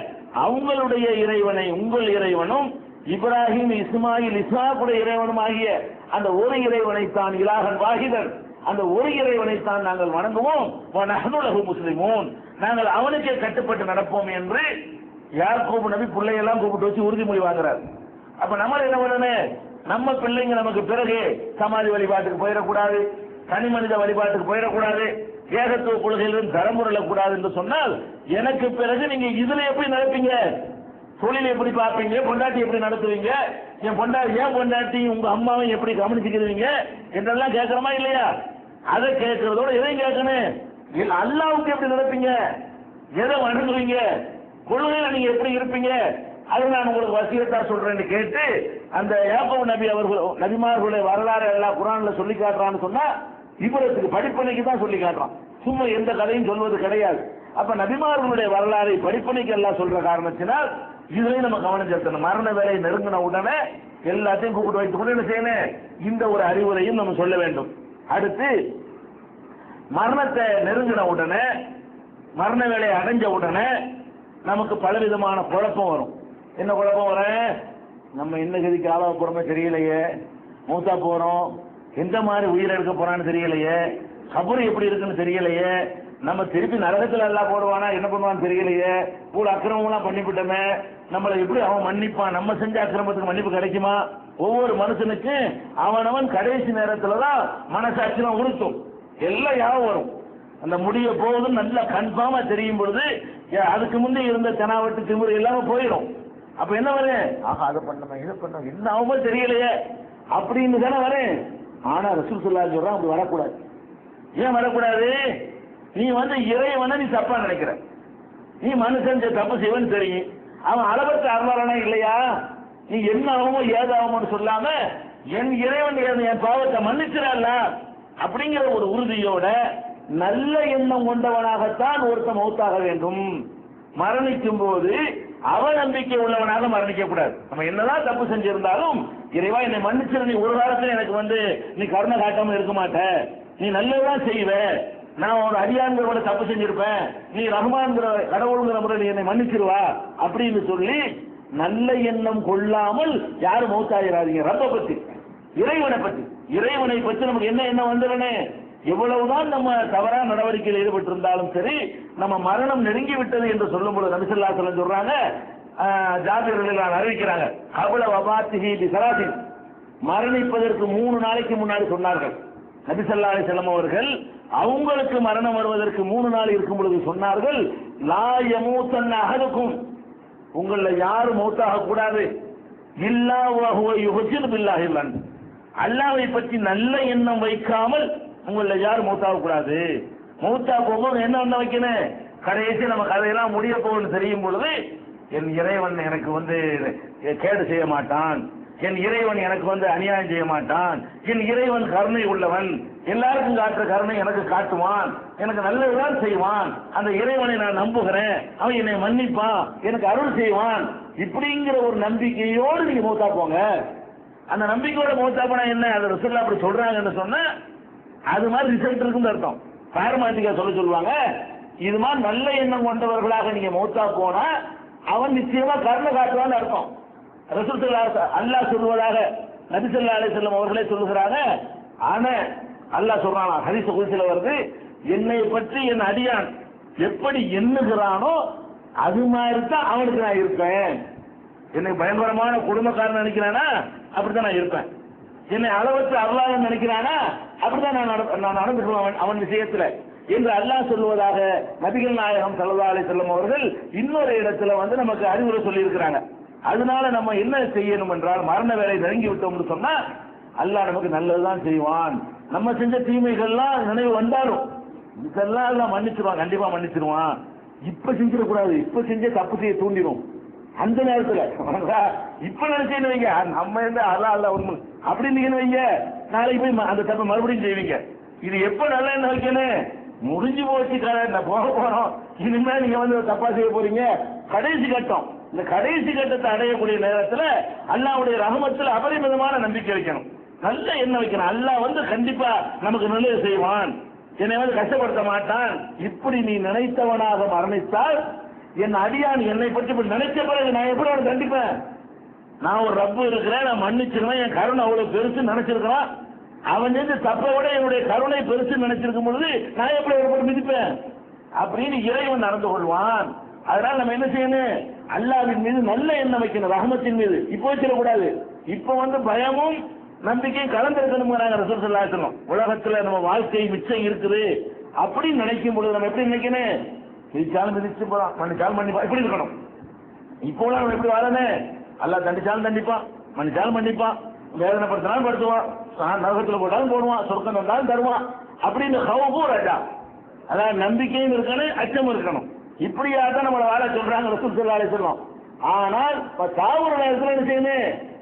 அவங்களுடைய இறைவனை, உங்கள் இறைவனும் இப்ராஹிம் இஸ்மாயில் இஸ்ஹாக்குடைய இறைவனும் ஆகிய அந்த ஒரு இறைவனை தான் இலாஹன் வாஹிதன், அந்த ஒரு இறைவனை தான் நாங்கள் வணங்குவோம், நஹ்னு லஹு முஸ்லிமூன், நாங்கள் அவனுக்கே கட்டுப்பட்டு நடப்போம் என்று யாக்கூப் நபி பிள்ளையெல்லாம் கூப்பிட்டு வச்சு உறுதிமொழி வாங்குறார். அப்ப நம்ம என்ன பண்ணணும், நம்ம பிள்ளைங்க நமக்கு பிறகு சமாதி வழிபாட்டுக்கு போயிடக்கூடாது, தனி மனித வழிபாட்டுக்கு போயிடக்கூடாது, ஏகத்துவ கொள்கையிலும் தரமுறக்கூடாது என்று சொன்னால், எனக்கு பிறகு நீங்க இதுல எப்படி நடப்பீங்க, தொழில் எப்படி பார்ப்பீங்க, பொண்டாட்டி எப்படி நடத்துவீங்க, என் பொண்டாட்டி உங்க அம்மாவை எப்படி கவனிச்சுக்கிறீங்க என்றெல்லாம் கேட்கிறோமா இல்லையா? அதை கேட்கறதோட எதையும் கேட்கணும், அல்லாஹ்வுக்கு எப்படி நடப்பீங்க, எதை வணங்குவீங்க, கொள்கையில நீங்க எப்படி இருப்பீங்க, அதை நான் உங்களுக்கு வசியத்தா சொல்றேன்னு கேட்டு அந்த யாக்கூப் நபி அவர்கள் நபிமார்களுடைய வரலாறு எல்லாம் குர்ஆன்ல சொல்லி காட்டுறான்னு சொன்னா இவருக்கு படிப்பனைக்கு தான் சொல்லி காட்டுறான், சும்மா எந்த கதையும் சொல்வது கிடையாது. அப்ப நபிமார்களுடைய வரலாறை படிப்பனைக்கு எல்லாம் சொல்ற காரணத்தினால் இதுலயும் நம்ம கவனம் செலுத்தணும். மரண வேலை நெருங்கின உடனே எல்லாத்தையும் கூப்பிட்டு வைத்துக் கொண்டு என்ன செய்யணும், இந்த ஒரு அறிவுரையும் நம்ம சொல்ல வேண்டும். அடுத்து மரணத்தை நெருங்கின உடனே, மரண வேலையை அடைஞ்ச உடனே நமக்கு பலவிதமான குழப்பம் வரும். என்ன குழப்பம் வரும், நம்ம என்ன கதிக்கு ஆளாக போறோமே தெரியலையே, மூத்தா போறோம், எந்த மாதிரி உயிர் எடுக்க போறான்னு தெரியலையே, கபர் எப்படி இருக்குன்னு தெரியலையே, நம்ம திருப்பி நரகத்துல எல்லாம் போடுவானா என்ன பண்ணுவான்னு தெரியலையே, கூட அக்கிரமம் எல்லாம் பண்ணிவிட்டோமே, நம்மளை எப்படி அவன் மன்னிப்பான், நம்ம செஞ்ச அக்கிரமத்துக்கு மன்னிப்பு கிடைக்குமா? ஒவ்வொரு மனுஷனுக்கும் அவனவன் கடைசி நேரத்துலதான் மனசாட்சியம் உறுத்தும், எல்லாம் யாவும் வரும். அந்த முடிய போவதும் நல்லா கன்ஃபார்மா தெரியும் பொழுது அதுக்கு முன்னே இருந்த தெனாவட்டு திமுறை எல்லாமே போயிடும். அப்ப என்ன வரும், ஆஹா அதை பண்ண இதை பண்ண என்ன ஆகுமோ தெரியலையே அப்படின்னு தானே வரேன். ஆனா ரசூல் ஸல்லல்லாஹு அலைஹி வஸல்லம் அப்படி வரக்கூடாது. ஏன் வரக்கூடாது, நீ இறைவனை நீ தப்பா நினைக்கிற, நீ மனுஷன் தப்பு செய்வன்னு தெரியும், அவன் அளவற்ற அருளாளனா இல்லையா, நீ என்ன ஆகுமோ ஏதாகுமோன்னு சொல்லாம என் இறைவன் என் பாவத்தை மன்னிச்சிடல, அப்படிங்கிற ஒரு உறுதியோட நல்ல எண்ணம் கொண்டவனாகத்தான் ஒருத்தன் மௌத்தாக வேண்டும். மரணிக்கும் போது அவநம்பிக்கை உள்ளவனாக மரணிக்க கூடாது. நம்ம என்னதான் தப்பு செஞ்சிருந்தாலும் இறைவா என்னை மன்னிச்சிரு, நீ ஒரு காலத்துல எனக்கு நீ கருணை காட்டாம இருக்க மாட்ட, நீ நல்லதான் செய்வ, நான் ஒரு அடியான்கிற தப்பு செஞ்சிருப்பேன், நீ ரஹ்மான்கிற கடவுளுங்கிற முறை நீ என்னை மன்னிச்சிருவா அப்படின்னு சொல்லி நல்ல எண்ணம் கொள்ளாமல் யாரும் மௌத்தாயிராதீங்க. ரப்ப பத்தி, இறைவனை பற்றி நமக்கு என்ன எண்ணம் வந்துடனே, எவ்வளவுதான் நம்ம தவறான நடவடிக்கையில் ஈடுபட்டு இருந்தாலும் சரி, நம்ம மரணம் நெருங்கி விட்டது என்று சொல்லும் பொழுது நபி ஸல்லல்லாஹு அலைஹி வஸல்லம் சொல்றாங்க, ஜாபிர் ரலியல்லாஹு அறிவிக்கிறாங்க, கபல வபாத்திஹி பிஸலாத்தின், மரணிப்பதற்கு 3 நாளைக்கு முன்னாடி சொன்னார்கள். நபி ஸல்லல்லாஹு அலைஹி வஸல்லம் அவர்கள் அவங்களுக்கு மரணம் வருவதற்கு 3 நாள் இருக்கும் பொழுது சொன்னார்கள், லா யமூத்தன் அஹதுக்கும், உங்கள யாரும் மௌத்தாக கூடாது, இல்லா வஹுவ யுஹ்சினு பில்லாஹி லன், அல்லாஹ்வை பற்றி நல்ல எண்ணம் வைக்காமல் உங்கள யாரும் மௌத்தாக கூடாது. மௌத்தா போகும்போது என்ன எண்ணம் வைக்கணும், கடைசி நம்ம கதையெல்லாம் முடிய போகும்னு தெரியும் பொழுது என் இறைவன் எனக்கு கேடு செய்ய மாட்டான், என் இறைவன் எனக்கு அநியாயம் செய்ய மாட்டான், என் இறைவன் கருணை உள்ளவன், எல்லாருக்கும் காட்டுற கருணை எனக்கு காட்டுவான், எனக்கு நல்லதுதான் செய்வான், அந்த இறைவனை நான் நம்புகிறேன், அவன் என்னை மன்னிப்பான், எனக்கு அருள் செய்வான், இப்படிங்கிற ஒரு நம்பிக்கையோடு நீங்க மௌத்தா போங்க. அந்த நம்பிக்கையோட மௌத்தா போனா என்ன, அது ரசூலுல்லாஹ் அப்படி சொல்றாங்கன்னு சொன்னா அது மாதிரி ரிசல்ட் இருக்குன்னு அர்த்தம். பாரமாட்டிக்கா சொல்லுவாங்க, இது மாதிரி நல்ல எண்ணம் கொண்டவர்களாக நீங்க மௌத்தா போனா அவன் நிச்சயமா கருணை காட்டுவான்னு அர்த்தம். ரசூலுல்லாஹ் அல்லாஹ் சொல்வதாக நபி ஸல்லல்லாஹு அலைஹி வஸல்லம் அவர்களே சொல்லுகிறாங்க. ஆனா அல்லாஹ் சொல்றானா, ஹதீஸ் குத்ஸில வருது, என்னை பற்றி என் அடியான் எப்படி எண்ணுகிறானோ அது மாதிரி தான் அவனுக்கு நான் இருப்பேன். என்னை பயங்கரமான குடும்பக்காரன் நினைக்கிறானா அப்படித்தான் நான் இருப்பேன், என்னை அளவற்ற அருளாளன் நினைக்கிறானா அப்படிதான் நான் நடந்துக்குவேன் அவன் விஷயத்துல என்று அல்லாஹ் சொல்லுவதாக நபிகள் நாயகம் ஸல்லல்லாஹு அலைஹி வஸல்லம் அவர்கள் இன்னொரு இடத்துல நமக்கு அறிவுரை சொல்லி இருக்கிறாங்க. அதனால நம்ம என்ன செய்யணும் என்றால், மரண வேலை நெருங்கி விட்டோம்னு சொன்னா அல்லாஹ் நமக்கு நல்லதுதான் செய்வான். நம்ம செஞ்ச தீமைகள்லாம் நினைவு வந்தாலும் இதெல்லாம் எல்லாம் மன்னிச்சிருவான், கண்டிப்பா மன்னிச்சிருவான். இப்ப செஞ்சிடக்கூடாது, இப்ப செஞ்ச தப்பு செய்ய தூண்டிடும். அந்த நேரத்துல இப்ப நினைச்சேன்னு வைங்க, நம்ம அல்ல உண்மை அப்படின்னு வைங்க, நாளைக்கு போய் அந்த தப்பை மறுபடியும் செய்வீங்க. இது எப்ப நல்ல என்ன வைக்கணும், முடிஞ்சு போச்சு, போக போறோம், இனிமே நீங்க தப்பா செய்ய போறீங்க. கடைசி கட்டம், இந்த கடைசி கட்டத்தை அடையக்கூடிய நேரத்துல அல்லாஹ்வுடைய ரஹமத்துல அபரிமிதமான நம்பிக்கை வைக்கணும், நல்ல எண்ணம் வைக்கணும். அல்லாஹ் கண்டிப்பா நமக்கு நல்லது செய்வான், என்னை கஷ்டப்படுத்த மாட்டான். இப்படி நீ நினைத்தவனாக மரணித்தால் என் அடியான் என்னை பற்றி நினைச்ச பிறகு நான் எப்படி அவனை கண்டிப்பேன்? நான் ஒரு ரப்பு இருக்கிறேன், நான் மன்னிச்சிருவேன், என் கருணை அவ்வளவு பெருசு நினைச்சிருக்கிறான், அவன் செஞ்ச தப்பை விட என்னுடைய கருணை பெருசு நினைச்சிருக்கும் பொழுது நான் எப்படி அவரை மிதிப்பேன் அப்படின்னு இறைவன் நடந்து கொள்வான். அதனால நம்ம என்ன செய்யணும், அல்லாஹ்வின் மீது நல்ல எண்ணம் வைக்கணும், ரஹமத்தின் மீது. இப்போ வச்சிடக்கூடாது, இப்போ பயமும் நம்பிக்கையும் கலந்திருக்கணுங்கிறாங்க ரசூல் ஸல்லல்லாஹு அலைஹி வஸல்லம். உலகத்துல நம்ம வாழ்க்கை மிச்சம் இருக்குது அப்படின்னு நினைக்கும் பொழுது நம்ம எப்படி நினைக்கணும், மிதிச்சாலும் மிதிச்சு போலாம், மன்னிச்சாலும் மன்னிப்பா, இப்படி இருக்கணும். இப்போ நம்ம எப்படி வாழணும், அல்லாஹ் தண்டிச்சாலும் தண்டிப்பான், மன்னிச்சாலும் மன்னிப்பான், வேதனைப்படுத்தினாலும் படுத்துவான், நரகத்தில் போட்டாலும் போடுவான், சொர்க்கம் வந்தாலும் தருவான் அப்படின்னு ஹவுபு ரஜா, அதாவது நம்பிக்கையும் இருக்கணும், அச்சம் இருக்கணும். இப்படியாதான் நம்மளை வாழ சொல்றாங்க ரசூல் ஸல்லல்லாஹு அலைஹி வஸல்லம். ஆனால் சாவுற நேரத்தில் என்ன செய்யணும்,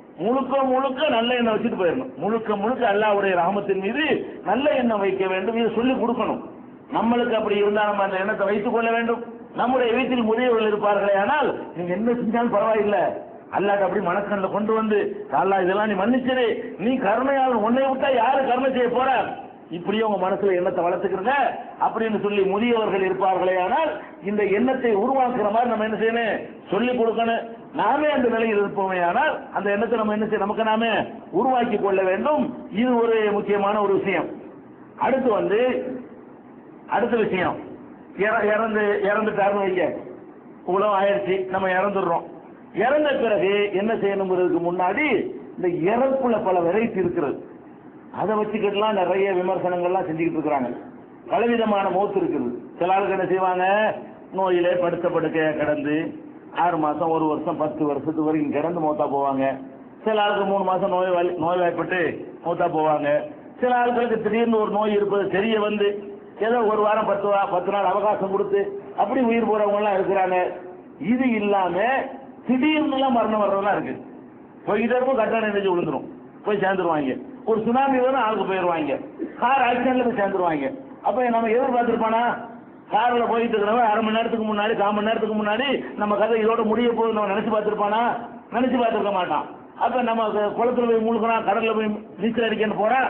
முழுக்க நல்ல எண்ணம் வச்சுட்டு போயிடணும். முழுக்க அல்லாஹ்வுடைய ரஹமத்தின் மீது நல்ல எண்ணம் வைக்க வேண்டும், இதை சொல்லி கொடுக்கணும். நம்மளுக்கு அப்படி இருந்தால் நம்ம அந்த எண்ணத்தை வைத்துக் கொள்ள வேண்டும். நம்முடைய வீட்டில் முதியவர்கள் இருப்பார்களே, ஆனால் நீங்க என்ன செஞ்சாலும் பரவாயில்லை, அல்லாஹ் அப்படி மனக்கண்ணில் கொண்டு அல்லாஹ் இதெல்லாம் நீ மன்னிச்சிரு, நீ கருணையாளன், உன்னை விட்டா யாரு கருணை செய்ய போற, இப்படியே உங்க மனசுல எண்ணத்தை வளர்த்துக்கிறங்க அப்படின்னு சொல்லி முதியவர்கள் இருப்பார்களே, ஆனால் இந்த எண்ணத்தை உருவாக்குற மாதிரி நம்ம என்ன செய்யணும், சொல்லி கொடுக்கணும். நாமே அந்த நிலையில் இருப்போமே, ஆனால் அந்த எண்ணத்தை நம்ம என்ன செய்ய, நமக்கு நாமே உருவாக்கி கொள்ள வேண்டும். இது ஒரு முக்கியமான ஒரு விஷயம். அடுத்த விஷயம், இறந்துட்டாருன்னு வைங்க, உலகம் ஆயிடுச்சு, நம்ம இறந்துடுறோம். இறந்த பிறகு என்ன செய்யணுங்கிறதுக்கு முன்னாடி இந்த இறப்புல பல வெரைட்டி இருக்கிறது, அதை வச்சுக்கிட்டுலாம் நிறைய விமர்சனங்கள்லாம் செஞ்சுக்கிட்டு இருக்கிறாங்க. பலவிதமான மௌத்து இருக்குது. சில ஆளுக்கு என்ன செய்வாங்க, நோயிலே படுக்கைய கிடந்து 6 மாசம் 1 வருஷம் 10 வருஷத்துக்கு வரைக்கும் கிடந்து மௌத்தா போவாங்க. சில ஆளுக்கு 3 மாசம் நோய்வாய்ப்பட்டு மௌத்தா போவாங்க. சில ஆளுகளுக்கு திடீர்னு ஒரு நோய் இருப்பது தெரிய ஏதோ 1 வாரம் 10 நாள் அவகாசம் கொடுத்து அப்படி உயிர் போறவங்க எல்லாம் இருக்கிறாங்க. இது இல்லாம திடீர்னு மரணம் வர்றதெல்லாம் இருக்கு. போய்கிட்டே இருக்கும், கட்டணம் நெஞ்சு விழுந்துரும், போய் சேர்ந்துருவாங்க. ஒரு சுனாமி வரும், ஆளுக்கு போயிடுவாங்க. கார் ஆக்சிடென்ட்ல போய் சேர்ந்துருவாங்க. அப்ப நம்ம எதிர்பார்த்திருப்பானா? கார்ல போயிட்டு இருக்கிறவன் அரை மணி நேரத்துக்கு முன்னாடி 1/4 மணி நேரத்துக்கு முன்னாடி நம்ம கதை இதோட முடிய போகுது நம்ம நினைச்சு பார்த்திருப்பானா? நினைச்சு பார்த்திருக்க மாட்டான். அப்ப நம்ம குளத்துல போய் மூழ்கிறான், கடல்ல போய் நீச்சல் அடிக்கன்னு போறான்,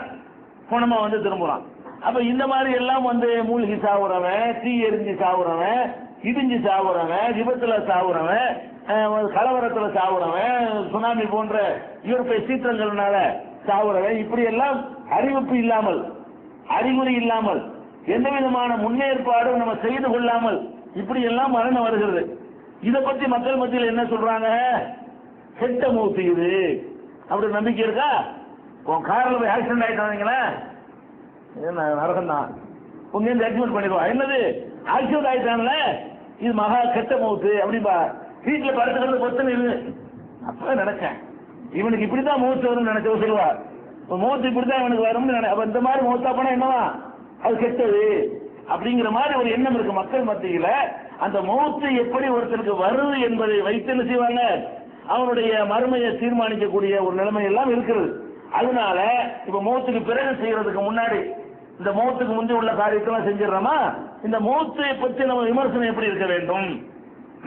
பணமா வந்து திரும்புறான். அப்ப இந்த மாதிரி எல்லாம் வந்து மூழ்கி சாவுறவன், தீ எரிஞ்சு சாவுறவன், இடிஞ்சு சாவுறவன், விபத்துல சாவுறவன், கலவரத்துல சாவுறவன், சுனாமி போன்ற இயற்கை சீற்றங்கள்னால சாவுறவன், இப்படி எல்லாம் அறிவிப்பு இல்லாமல், அறிகுறி இல்லாமல், எந்த விதமான முன்னேற்பாடும் நம்ம செய்து கொள்ளாமல் இப்படி எல்லாம் மரணம் வருகிறது. இதை பத்தி மக்கள் மத்தியில் என்ன சொல்றாங்க? கெட்ட மௌத்து இது. அப்படி நம்பிக்கை இருக்கா? உன் காரில் போய் ஆக்சிடென்ட் ஆயிட்டாங்களே, நரகம் தான், உங்க ஜட்ஜ்மெண்ட் பண்ணிடுவா. என்னது ஆக்சிடென்ட் ஆயிட்டாங்களே, இது மகா கெட்ட மௌத்து அப்படின்பா. வீட்டில் படுத்துக்கிறது பிரச்சனை இல்லை. அப்ப நினைச்சேன் இவனுக்கு இப்படிதான் மௌத்து வரும்னு நினைச்ச சொல்லுவா. மௌத்து இப்படிதான் இவனுக்கு வரும்னு நினை. அப்ப இந்த மாதிரி மௌத்தா போனா என்னவா? அது கெட்டது அப்படிங்கிற மாதிரி ஒரு எண்ணம் இருக்கு மக்கள் மத்தியில. அந்த மௌத்து எப்படி ஒருத்தருக்கு வருது என்பதை வைத்து என்ன செய்வாங்க? அவனுடைய மறுமையை தீர்மானிக்கக்கூடிய ஒரு நிலைமை எல்லாம் இருக்கிறது. அதனால இப்ப மௌத்துக்கு பிறகு செய்யறதுக்கு முன்னாடி இந்த மௌத்துக்கு முந்தைய உள்ள காரியத்தெல்லாம் செஞ்சிடறோமா? இந்த மௌத்தை பற்றி நம்ம விமர்சனம் எப்படி இருக்க வேண்டும்?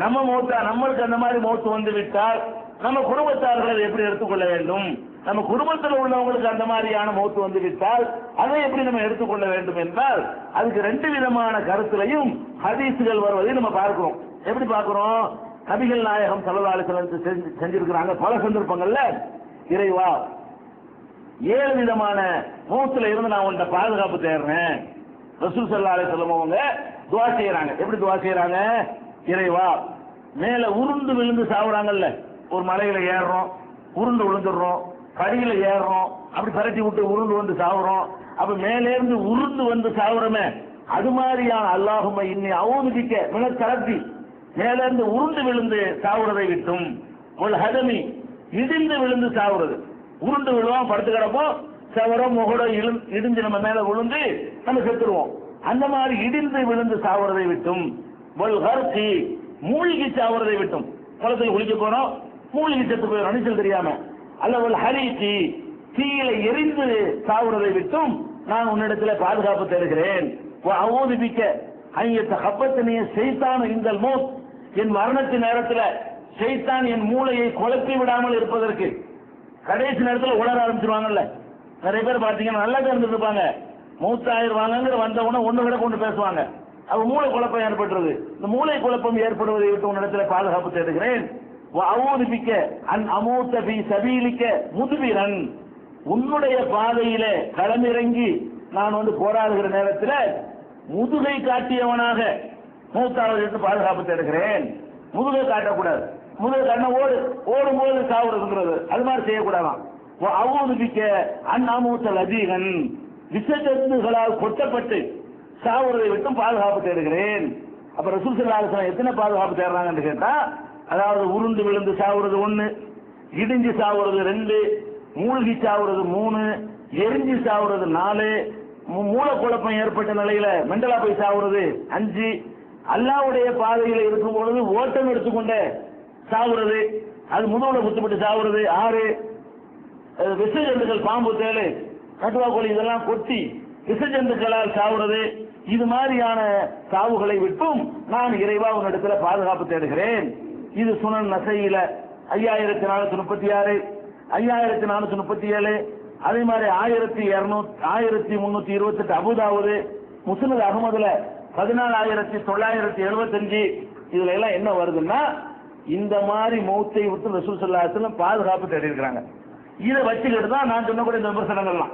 நம்ம மௌத்தா, நம்மளுக்கு அந்த மாதிரி மௌத்து வந்து விட்டால் நம்ம குடும்பத்தார்கள் எப்படி எடுத்துக்கொள்ள வேண்டும்? நம்ம குடும்பத்தில் உள்ளவங்களுக்கு அந்த மாதிரியான மௌத்து வந்து விட்டால் அதை எப்படி நம்ம எடுத்துக்கொள்ள வேண்டும் என்றால் அதுக்கு 2 விதமான கருத்துலையும் ஹதீசுகள் வருவதை நம்ம பார்க்கிறோம். எப்படி பார்க்கிறோம்? நபிகள் நாயகம் ஸல்லல்லாஹு அலைஹி வஸல்லம் செஞ்சிருக்கிறாங்க பல சந்தர்ப்பங்கள்ல, இறைவா 7 விதமான மௌத்துல இருந்து நான் உன்கிட்ட பாதுகாப்பு தேடுறேன். ரசூல் ஸல்லல்லாஹு அலைஹி வஸல்லம் அவங்க துஆ செய்யறாங்க. எப்படி துஆ செய்யறாங்க? இறைவா, மேல உருண்டு விழுந்து சாவுறாங்கல்ல, ஒரு மலையில ஏறுறோம், உருண்டு விழுந்துடுறோம், படியில ஏறுறோம், அப்படி பரட்டி விட்டு உருண்டு வந்து சாவுறோம். அப்ப மேலே இருந்து உருண்டு வந்து சாவுறமே, அது மாதிரியான அல்லாஹும்ம இன்னி அஊதுபிக்க மினத் தரத்தி, மேல இருந்து உருண்டு விழுந்து சாவுறதை விட்டும், ஒரு ஹதமி இடிந்து விழுந்து சாவுறது, உருண்டு விழுவோம், படுத்து கிடப்போம், செவரம் முகடோ இடிஞ்சு நம்ம மேல விழுந்து நம்ம செத்துருவோம். அந்த மாதிரி இடிந்து விழுந்து சாவுறதை விட்டும், வல் ஹர்கி மூழ்கி சாவுறதை விட்டும், குளத்தில் குளிக்க போறோம் மூழ்கி செத்து போயிடும் நீச்சல் தெரியாம, அல்ல வல் ஹரீகி தீயில எரிந்து சாவுறதை விட்டும் நான் உன்னிடத்துல பாதுகாப்பு தருகிறேன். அஊதுபிக்க ஐயத்த கப்பத்தனைய ஷைத்தான் இந்தல் மௌத், என் மரணத்தின் நேரத்தில் ஷைத்தான் என் மூளையை குழப்பி விடாமல் இருப்பதற்கு. கடைசி நேரத்தில் உலர ஆரம்பிச்சிருவாங்கல்ல, நிறைய பேர் பாத்தீங்கன்னா நல்லா தான் இருந்துருப்பாங்க, மௌத்தாயிருவாங்கிற வந்தவன ஒண்ணு விட கொண்டு பேசுவாங்க, அவ மூளை குழப்பம் ஏற்பட்டுறது. இந்த மூளை குழப்பம் ஏற்படுவதை விட்டு உன்னிடத்துல பாதுகாப்பு தேடுகிறேன். அஊதுபிக்க அன் அமூத்த பி சபீலிக்க முதுபிரன், உன்னுடைய பாதையிலே களமிறங்கி நான் வந்து போராடுகிற நேரத்தில் முதுகை காட்டியவனாக மூத்தாவதற்கு பாதுகாப்பு தேடுகிறேன். முதுகை காட்டக்கூடாது, முதுகை காட்டினா ஓடும்போது சாவுறதுங்கிறது, அது மாதிரி செய்யக்கூடாதான். அஊதுபிக்க அன் அமூத்தல் அதிகன், விஷஜந்துகளால் கொட்டப்பட்டு சாவுறதை விட்டும் பாதுகாப்பு தேடுகிறேன். அப்ப ரசூல் ஸல்லல்லாஹு அலைஹி வஸல்லம் எத்தனை பாதுகாப்பு தேடுறாங்கன்னு கேட்டா, அதாவது உருண்டு விழுந்து சாவுறது 1, இடிஞ்சு சாவுறது 2, மூழ்கி சாவுறது 3, எரிஞ்சு சாவுறது 4, மூலக்குழப்பம் ஏற்பட்ட நிலையில மெண்டலா போய் சாவுறது 5, அல்லாஹ்வுடைய பாதையில இருக்கும் பொழுது ஓட்டம் எடுத்துக்கொண்டே சாவுறது, அது முதுகுல குத்துப்பட்டு சாவுறது 6, விஷஜந்துக்கள் பாம்பு தேளு கட்டுவா கோழி இதெல்லாம் கொத்தி விஷஜந்துக்களால் சாவுறது, இது மாதிரியான சாவுகளை விட்டும் நான் இறைவா உன்னிடத்துல பாதுகாப்பு தேடுகிறேன். இது சுனன் நசையில 5436, 5437, அதே மாதிரி 1328 அபூதாவுது, முஸ்னத் அஹ்மதுல 14975. இதுல எல்லாம் என்ன வருதுன்னா, இந்த மாதிரி மௌத்தை விட்டு ரசூல் ஸல்லல்லாஹு அலைஹி வஸல்லம் பாதுகாப்பு தேடி இருக்கிறாங்க. இதை வச்சுக்கிட்டு தான் நான் சொன்னக்கூடிய இந்த விமர்சனங்கள்லாம்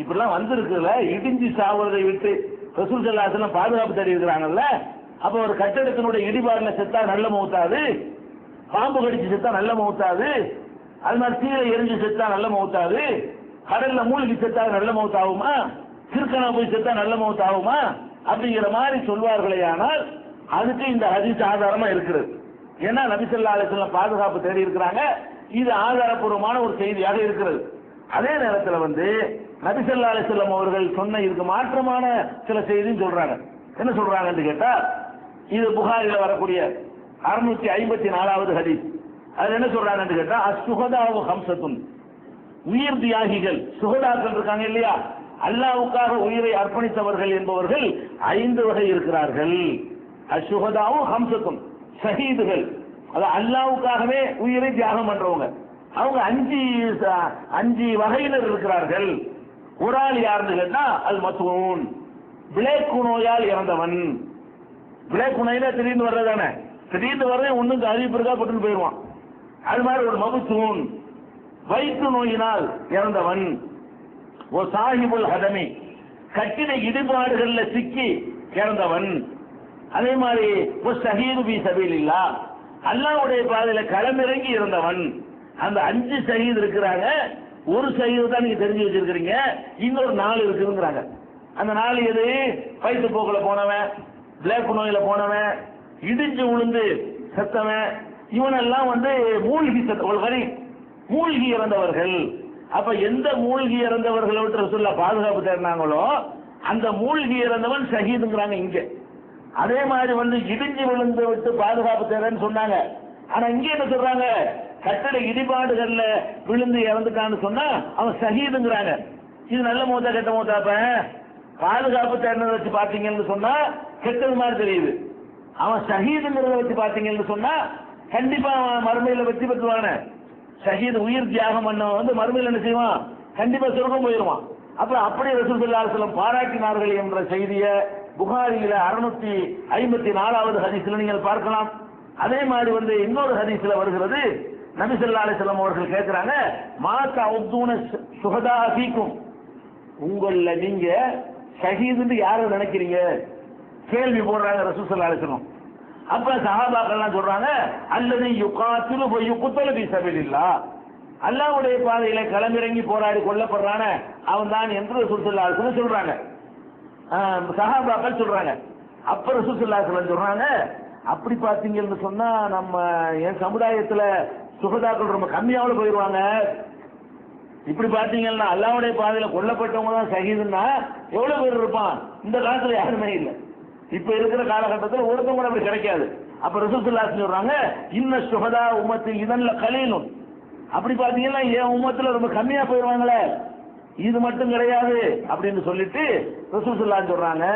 இப்படிலாம் வந்திருக்குல்ல. இடிஞ்சு சாவுறதை விட்டு ரசூல் ஸல்லல்லாஹு அலைஹி வஸல்லம் பாதுகாப்பு தேடி இருக்கிறாங்கல்ல. அப்ப ஒரு கட்டடத்தினுடைய இடிபாடுல செத்தா நல்ல மௌத்தாது, பாம்பு கடிச்சு செத்தா நல்ல மௌத்தாது, அது மாதிரி தீரை எரிஞ்சு செத்தா நல்ல மௌத்தாது, கடல்ல மூழ்கி செத்தா நல்ல மௌத்தாகுமா, சிறுக்கனா போய் செத்தா நல்ல மௌத்தாகுமா அப்படிங்கிற மாதிரி சொல்வார்களே. ஆனால் அதுக்கு இந்த ஹதீஸ் ஆதாரமா இருக்கிறது. ஏன்னா நபி ஸல்லல்லாஹு அலைஹி வஸல்லம் பாதுகாப்பு தேடி இருக்கிறாங்க, இது ஆதாரப்பூர்வமான ஒரு செய்தியாக இருக்கிறது. அதே நேரத்தில் வந்து நபி ஸல்லல்லாஹு அலைஹி வஸல்லம் அவர்கள் சொன்ன இதுக்கு மாற்றமான சில செய்தியும் சொல்றாங்க. என்ன சொல்றாங்கன்னு கேட்டா, இது புகாரில வரக்கூடிய 654வது ஹதீஸ். அது என்ன சொல்றாங்கன்னு கேட்டா, அஸ்ஸுஹதாவு ஹம்சத்துன், உயிர் தியாகிகள் சுகதாக்கள் இருக்காங்க இல்லையா, அல்லாஹ்வுக்காக உயிரை அர்ப்பணித்தவர்கள் என்பவர்கள் 5 வகை இருக்கிறார்கள். அஷ்ஹுதாவும் ஹம்சத்தும், ஷஹீதுகள், அது அல்லாஹ்வுக்காகவே உயிரை தியாகம் பண்றவங்க, அவங்க 5 வகையினர் இருக்கிறார்கள். ஒரு ஆள் யாருன்னு கேட்டா அல் மத்ஊன், பிளேக்கு நோயால் இறந்தவன். பிளேக்கு நோயில திடீர்னு வர்றதானே, திடீர்னு வர்றது ஒண்ணுக்கு அறிவிப்பு இருக்கா போட்டுன்னு போயிடுவான். அது மாதிரி ஒரு மபுத்தூன், வயிற்று நோயினால் இறந்தவன். ஒரு சாஹிபுல் ஹதமி, கட்டிட இடிபாடுகள்ல சிக்கி இறந்தவன். அதே மாதிரி ஒரு ஷஹீது பி சபீலில்லாஹ், அல்லாஹ்வுடைய பாதையில களமிறங்கி இறந்தவன். அந்த 5 ஷஹீத் இருக்கிறாங்க. ஒரு ஷஹீது தான் நீங்க தெரிஞ்சு வச்சிருக்கீங்க, இன்னொரு 4 இருக்குங்கிறாங்க. அந்த 4 எது? வயிற்று போக்குல போனவன், பிளேக் நோயில போனவன், இடிஞ்சு விழுந்து செத்தவன், இவனெல்லாம் மூழ்கி இறந்தவர்கள். அப்ப எந்த மூழ்கி இறந்தவர்களை விட்டு ரசூலுல்லாஹ் பாதுகாப்பு தேடினாங்களோ அந்த மூழ்கி இறந்தவன் ஷஹீதுங்கிறாங்க இங்க. அதே மாதிரி இடிஞ்சு விழுந்து விட்டு பாதுகாப்பு தேடுறேன்னு சொன்னாங்க. ஆனா இங்க என்ன சொல்றாங்க? கட்டட இடிபாடுகள்ல விழுந்து இறந்துட்டான்னு சொன்னா அவன் ஷஹீதுங்கிறாங்க. இது நல்ல மூத்தா கெட்ட மூத்தாப்ப? பாதுகாப்பு தேடினதை வச்சு பாத்தீங்கன்னு சொன்னா கெட்டது மாதிரி தெரியுது. அவன் ஷஹீதுங்கிறத வச்சு பாத்தீங்கன்னு சொன்னா கண்டிப்பா அவன் மறுமையில வெற்றி பெற்றுவான. ஷஹீத் உயிர் தியாகம் பண்ண மறுமையில என்ன செய்வான்? கண்டிப்பா சொர்க்கம் போயிடுவான். அப்படி ரசூல் ஸல்லல்லாஹு அலைஹி வஸல்லம் பாராட்டினார்கள் என்ற செய்தியை புகாரியில 654வது ஹதீஸ்ல நீங்கள் பார்க்கலாம். அதே மாதிரி இன்னொரு ஹதீஸ்ல வருகிறது, நபி ஸல்லல்லாஹு அலைஹி வஸல்லம் அவர்கள் கேட்கிறாங்க, மா தஅதுன ஷுஹதா ஃபீக்கும், உங்கள நீங்க ஷஹீதுன்னு யாரை நினைக்கிறீங்க? கேள்வி போடுறாங்க ரசூல் ஸல்லல்லாஹு அலைஹி வஸல்லம். அப்ப சஹாபாக்கள்லாம் சொல்றாங்க, அல்லது யுகாத்திலு வ யுக்தலு ஃபீ சபீலில்லாஹ், அல்லாஹ்வுடைய பாதையில களமிறங்கி போராடி கொல்லப்படுறான அவன் தான் என்று ரசூல் ஸல்லல்லாஹு அலைஹி வஸல்லம் சொல்றாங்க. சஹாபாக்கள் சொல்றாங்க. அப்ப ரசூல் ஸல்லல்லாஹு அலைஹி வஸல்லம் சொல்றாங்க, அப்படி பாத்தீங்கன்னு சொன்னா நம்ம என் சமுதாயத்துல சுகதாக்கள் ரொம்ப கம்மியாவில் போயிடுவாங்க. இப்படி பாத்தீங்கன்னா அல்லாஹ்வுடைய பாதையில கொல்லப்பட்டவங்க தான் ஷஹீதுன்னா எவ்வளவு பேர் இருப்பான்? இந்த காலத்துல யாருமே இல்லை. இப்ப இருக்கிற காலகட்டத்தில் ஒருத்தவங்க கூட அப்படி கிடைக்காது. அப்ப ரசூல் ஸல்லல்லாஹு அலைஹி வஸல்லம் சொல்றாங்க, இன்ன ஷுஹதா உம்மத்தி இதன்ல கலீலும், அப்படி பாத்தீங்கன்னா என் உம்மத்துல ரொம்ப கம்மியா போயிடுவாங்களே, இது மட்டும் கிடையாது அப்படின்னு சொல்லிட்டு ரசூல் ஸல்லல்லாஹு அலைஹி வஸல்லம் சொல்றாங்க,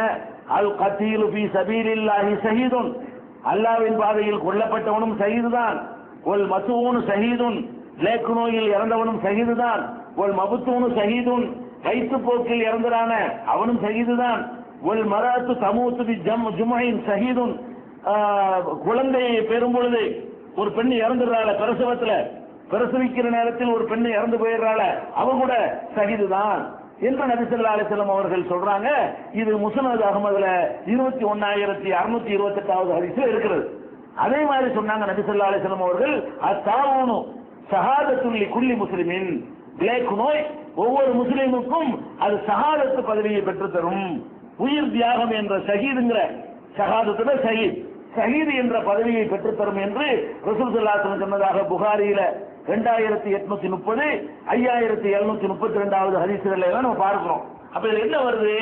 அல் கத்தீலு ஃபீ சபீலில்லாஹி ஷஹீதுன், அல்லாஹ்வின் பாதையில் கொல்லப்பட்டவனும் ஷஹீது தான். ஒல் மசூனு ஷஹீதுன், லேக்கு நோயில் இறந்தவனும் ஷஹீது தான். ஒல் மபுத்தூனு ஷஹீதுன், வயிற்று போக்கில் இறந்தரான அவனும் ஷஹீது தான். ஒல் மராத்து தமூத்து பி ஜும்ஐன் ஷஹீதுன், குழந்தையை பெறும் பொழுது ஒரு பெண் இறந்துடுறாள, பிரசவத்துல பிரசவிக்கிற நேரத்தில் ஒரு பெண் இறந்து போயிடுறாள, அவ கூட ஷஹீது தான் என்று நபி ஸல்லல்லாஹு அலைஹி வஸல்லம் அவர்கள் சொல்றாங்க. இது முஸ்னத் அஹ்மதுல 21628வது ஹதீஸ்ல இருக்கிறது. அதே மாதிரி சொன்னாங்க நபி ஸல்லல்லாஹு அலைஹி வஸல்லம் அவர்கள், அத்தாவுனு ஷஹாதத்துல் லிகுல்லி முஸ்லிமின், பிளேக் நோய் ஒவ்வொரு முஸ்லிமுக்கும் அது ஷஹாதத்து பதவியை பெற்று தரும். உயிர் தியாகம் என்ற ஷஹீதுங்கிற ஷஹாதத்துல ஷஹீது என்ற பதவியை பெற்று தரும் என்று ரசூல் ஸல்லல்லாஹு அலைஹி வஸல்லம் சொன்னதாக புகாரியில 2830 5732வது ஹதீஸ்களை நம்ம பார்க்கிறோம். அப்ப இதுல என்ன வருது?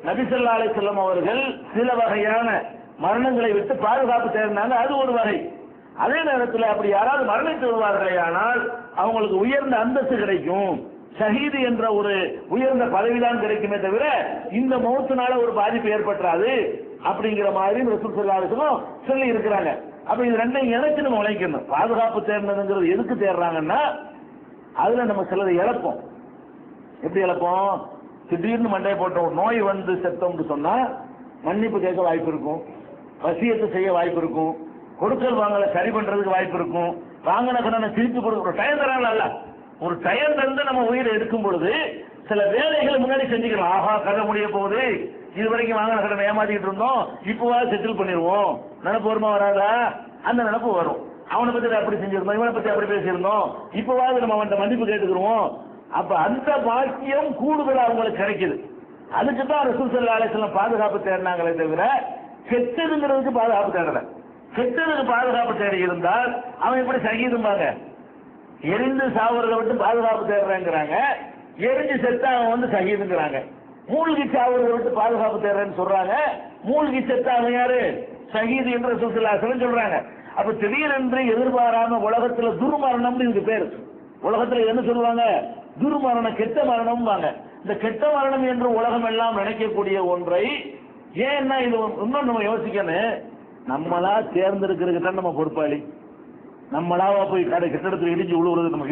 நபி ஸல்லல்லாஹு அலைஹி வஸல்லம் அவர்கள் சில வகையான மரணங்களை விட்டு பாதுகாப்பு தேடினாங்க, அது ஒரு வகை. அதே நேரத்தில் அப்படி யாராவது மரணித்து வருவார்களே ஆனால் அவங்களுக்கு உயர்ந்த அந்தஸ்து கிடைக்கும், ஷஹீது என்ற ஒரு உயர்ந்த பதவிதான் கிடைக்குமே தவிர இந்த மௌத்தினால ஒரு பாதிப்பு ஏற்பட்டாது அப்படிங்கிற மாதிரி ரசூல் ஸல்லல்லாஹு அலைஹி வஸல்லம் சொல்லி இருக்கிறாங்க. அப்ப இது ரெண்டையும் இணைச்சு நம்ம உழைக்கணும். பாதுகாப்பு தேடுனதுங்கிறது எதுக்கு தேடுறாங்கன்னா அதுல நம்ம சிலதை இழப்போம். எப்படி இழப்போம்? திடீர்னு மண்டையை போட்டோம், நோய் செத்தோம்னு சொன்னா மன்னிப்பு கேட்க வாய்ப்பு இருக்கும், வசியத்தை செய்ய வாய்ப்பு இருக்கும், கொடுக்கல் வாங்கல சரி பண்றதுக்கு வாய்ப்பு இருக்கும், வாங்கின கடனை திருப்பி கொடுக்க டயம் தராங்கல்ல, ஒரு டயம் தந்து நம்ம உயிரை எடுக்கும் பொழுது சில வேலைகளை முன்னாடி செஞ்சுக்கலாம். ஆஹா, கதை முடிய போகுது, இது வரைக்கும் வாங்கின கடனை ஏமாத்திட்டு இருந்தோம், இப்போவா செட்டில் பண்ணிடுவோம், நினைப்பு வருமா வராதா? அந்த நினைப்பு வரும். அவனை பத்தி அப்படி செஞ்சிருந்தோம், இவனை பத்தி அப்படி பேசியிருந்தோம், இப்போவாது நம்ம அவன் மன்னிப்பு கேட்டுக்கிறோம். அப்ப அந்த பாக்கியம் கூடுதலா அவங்களுக்கு கிடைக்குது. அதுக்கு தான் ரசூல் ஸல்லல்லாஹு அலைஹி வஸல்லம் பாதுகாப்பு தேடினாங்களே தவிர கெட்டதுங்கிறதுக்கு பாதுகாப்பு தேடல. கெட்டதுக்கு பாதுகாப்பு தேடி இருந்தால் அவன் எப்படி ஷஹீதும்பாங்க? எரிந்து சாவுறதை விட்டு பாதுகாப்பு தேடுறேங்கிறாங்க, எரிஞ்சு செத்தா அவன் ஷஹீதுங்கிறாங்க. மூழ்கி சாவுறதை விட்டு பாதுகாப்பு தேடுறேன்னு சொல்றாங்க, மூழ்கி செத்தா அவன் யாரு? ஷஹீது என்று ரசூல் ஸல்லல்லாஹு அலைஹி வஸல்லம் சொல்றாங்க. அப்ப திடீரென்று எதிர்பாராம உலகத்துல துர்மரணம்னு இதுக்கு பேரு. உலகத்துல என்ன சொல்லுவாங்க? துர்மரணம், கெட்ட மரணம். இந்த கெட்ட மரணம் என்று உலகம் எல்லாம் நினைக்கக்கூடிய ஒன்றை ஏன்னா இது இன்னும் நம்ம யோசிக்கணும். நம்மளா தேர்ந்தெடுக்கிறதுக்கு தான் நம்ம பொறுப்பாளி. நம்மளாவா போய் கட்டடத்தில் இடிஞ்சு விழுவுறது நம்ம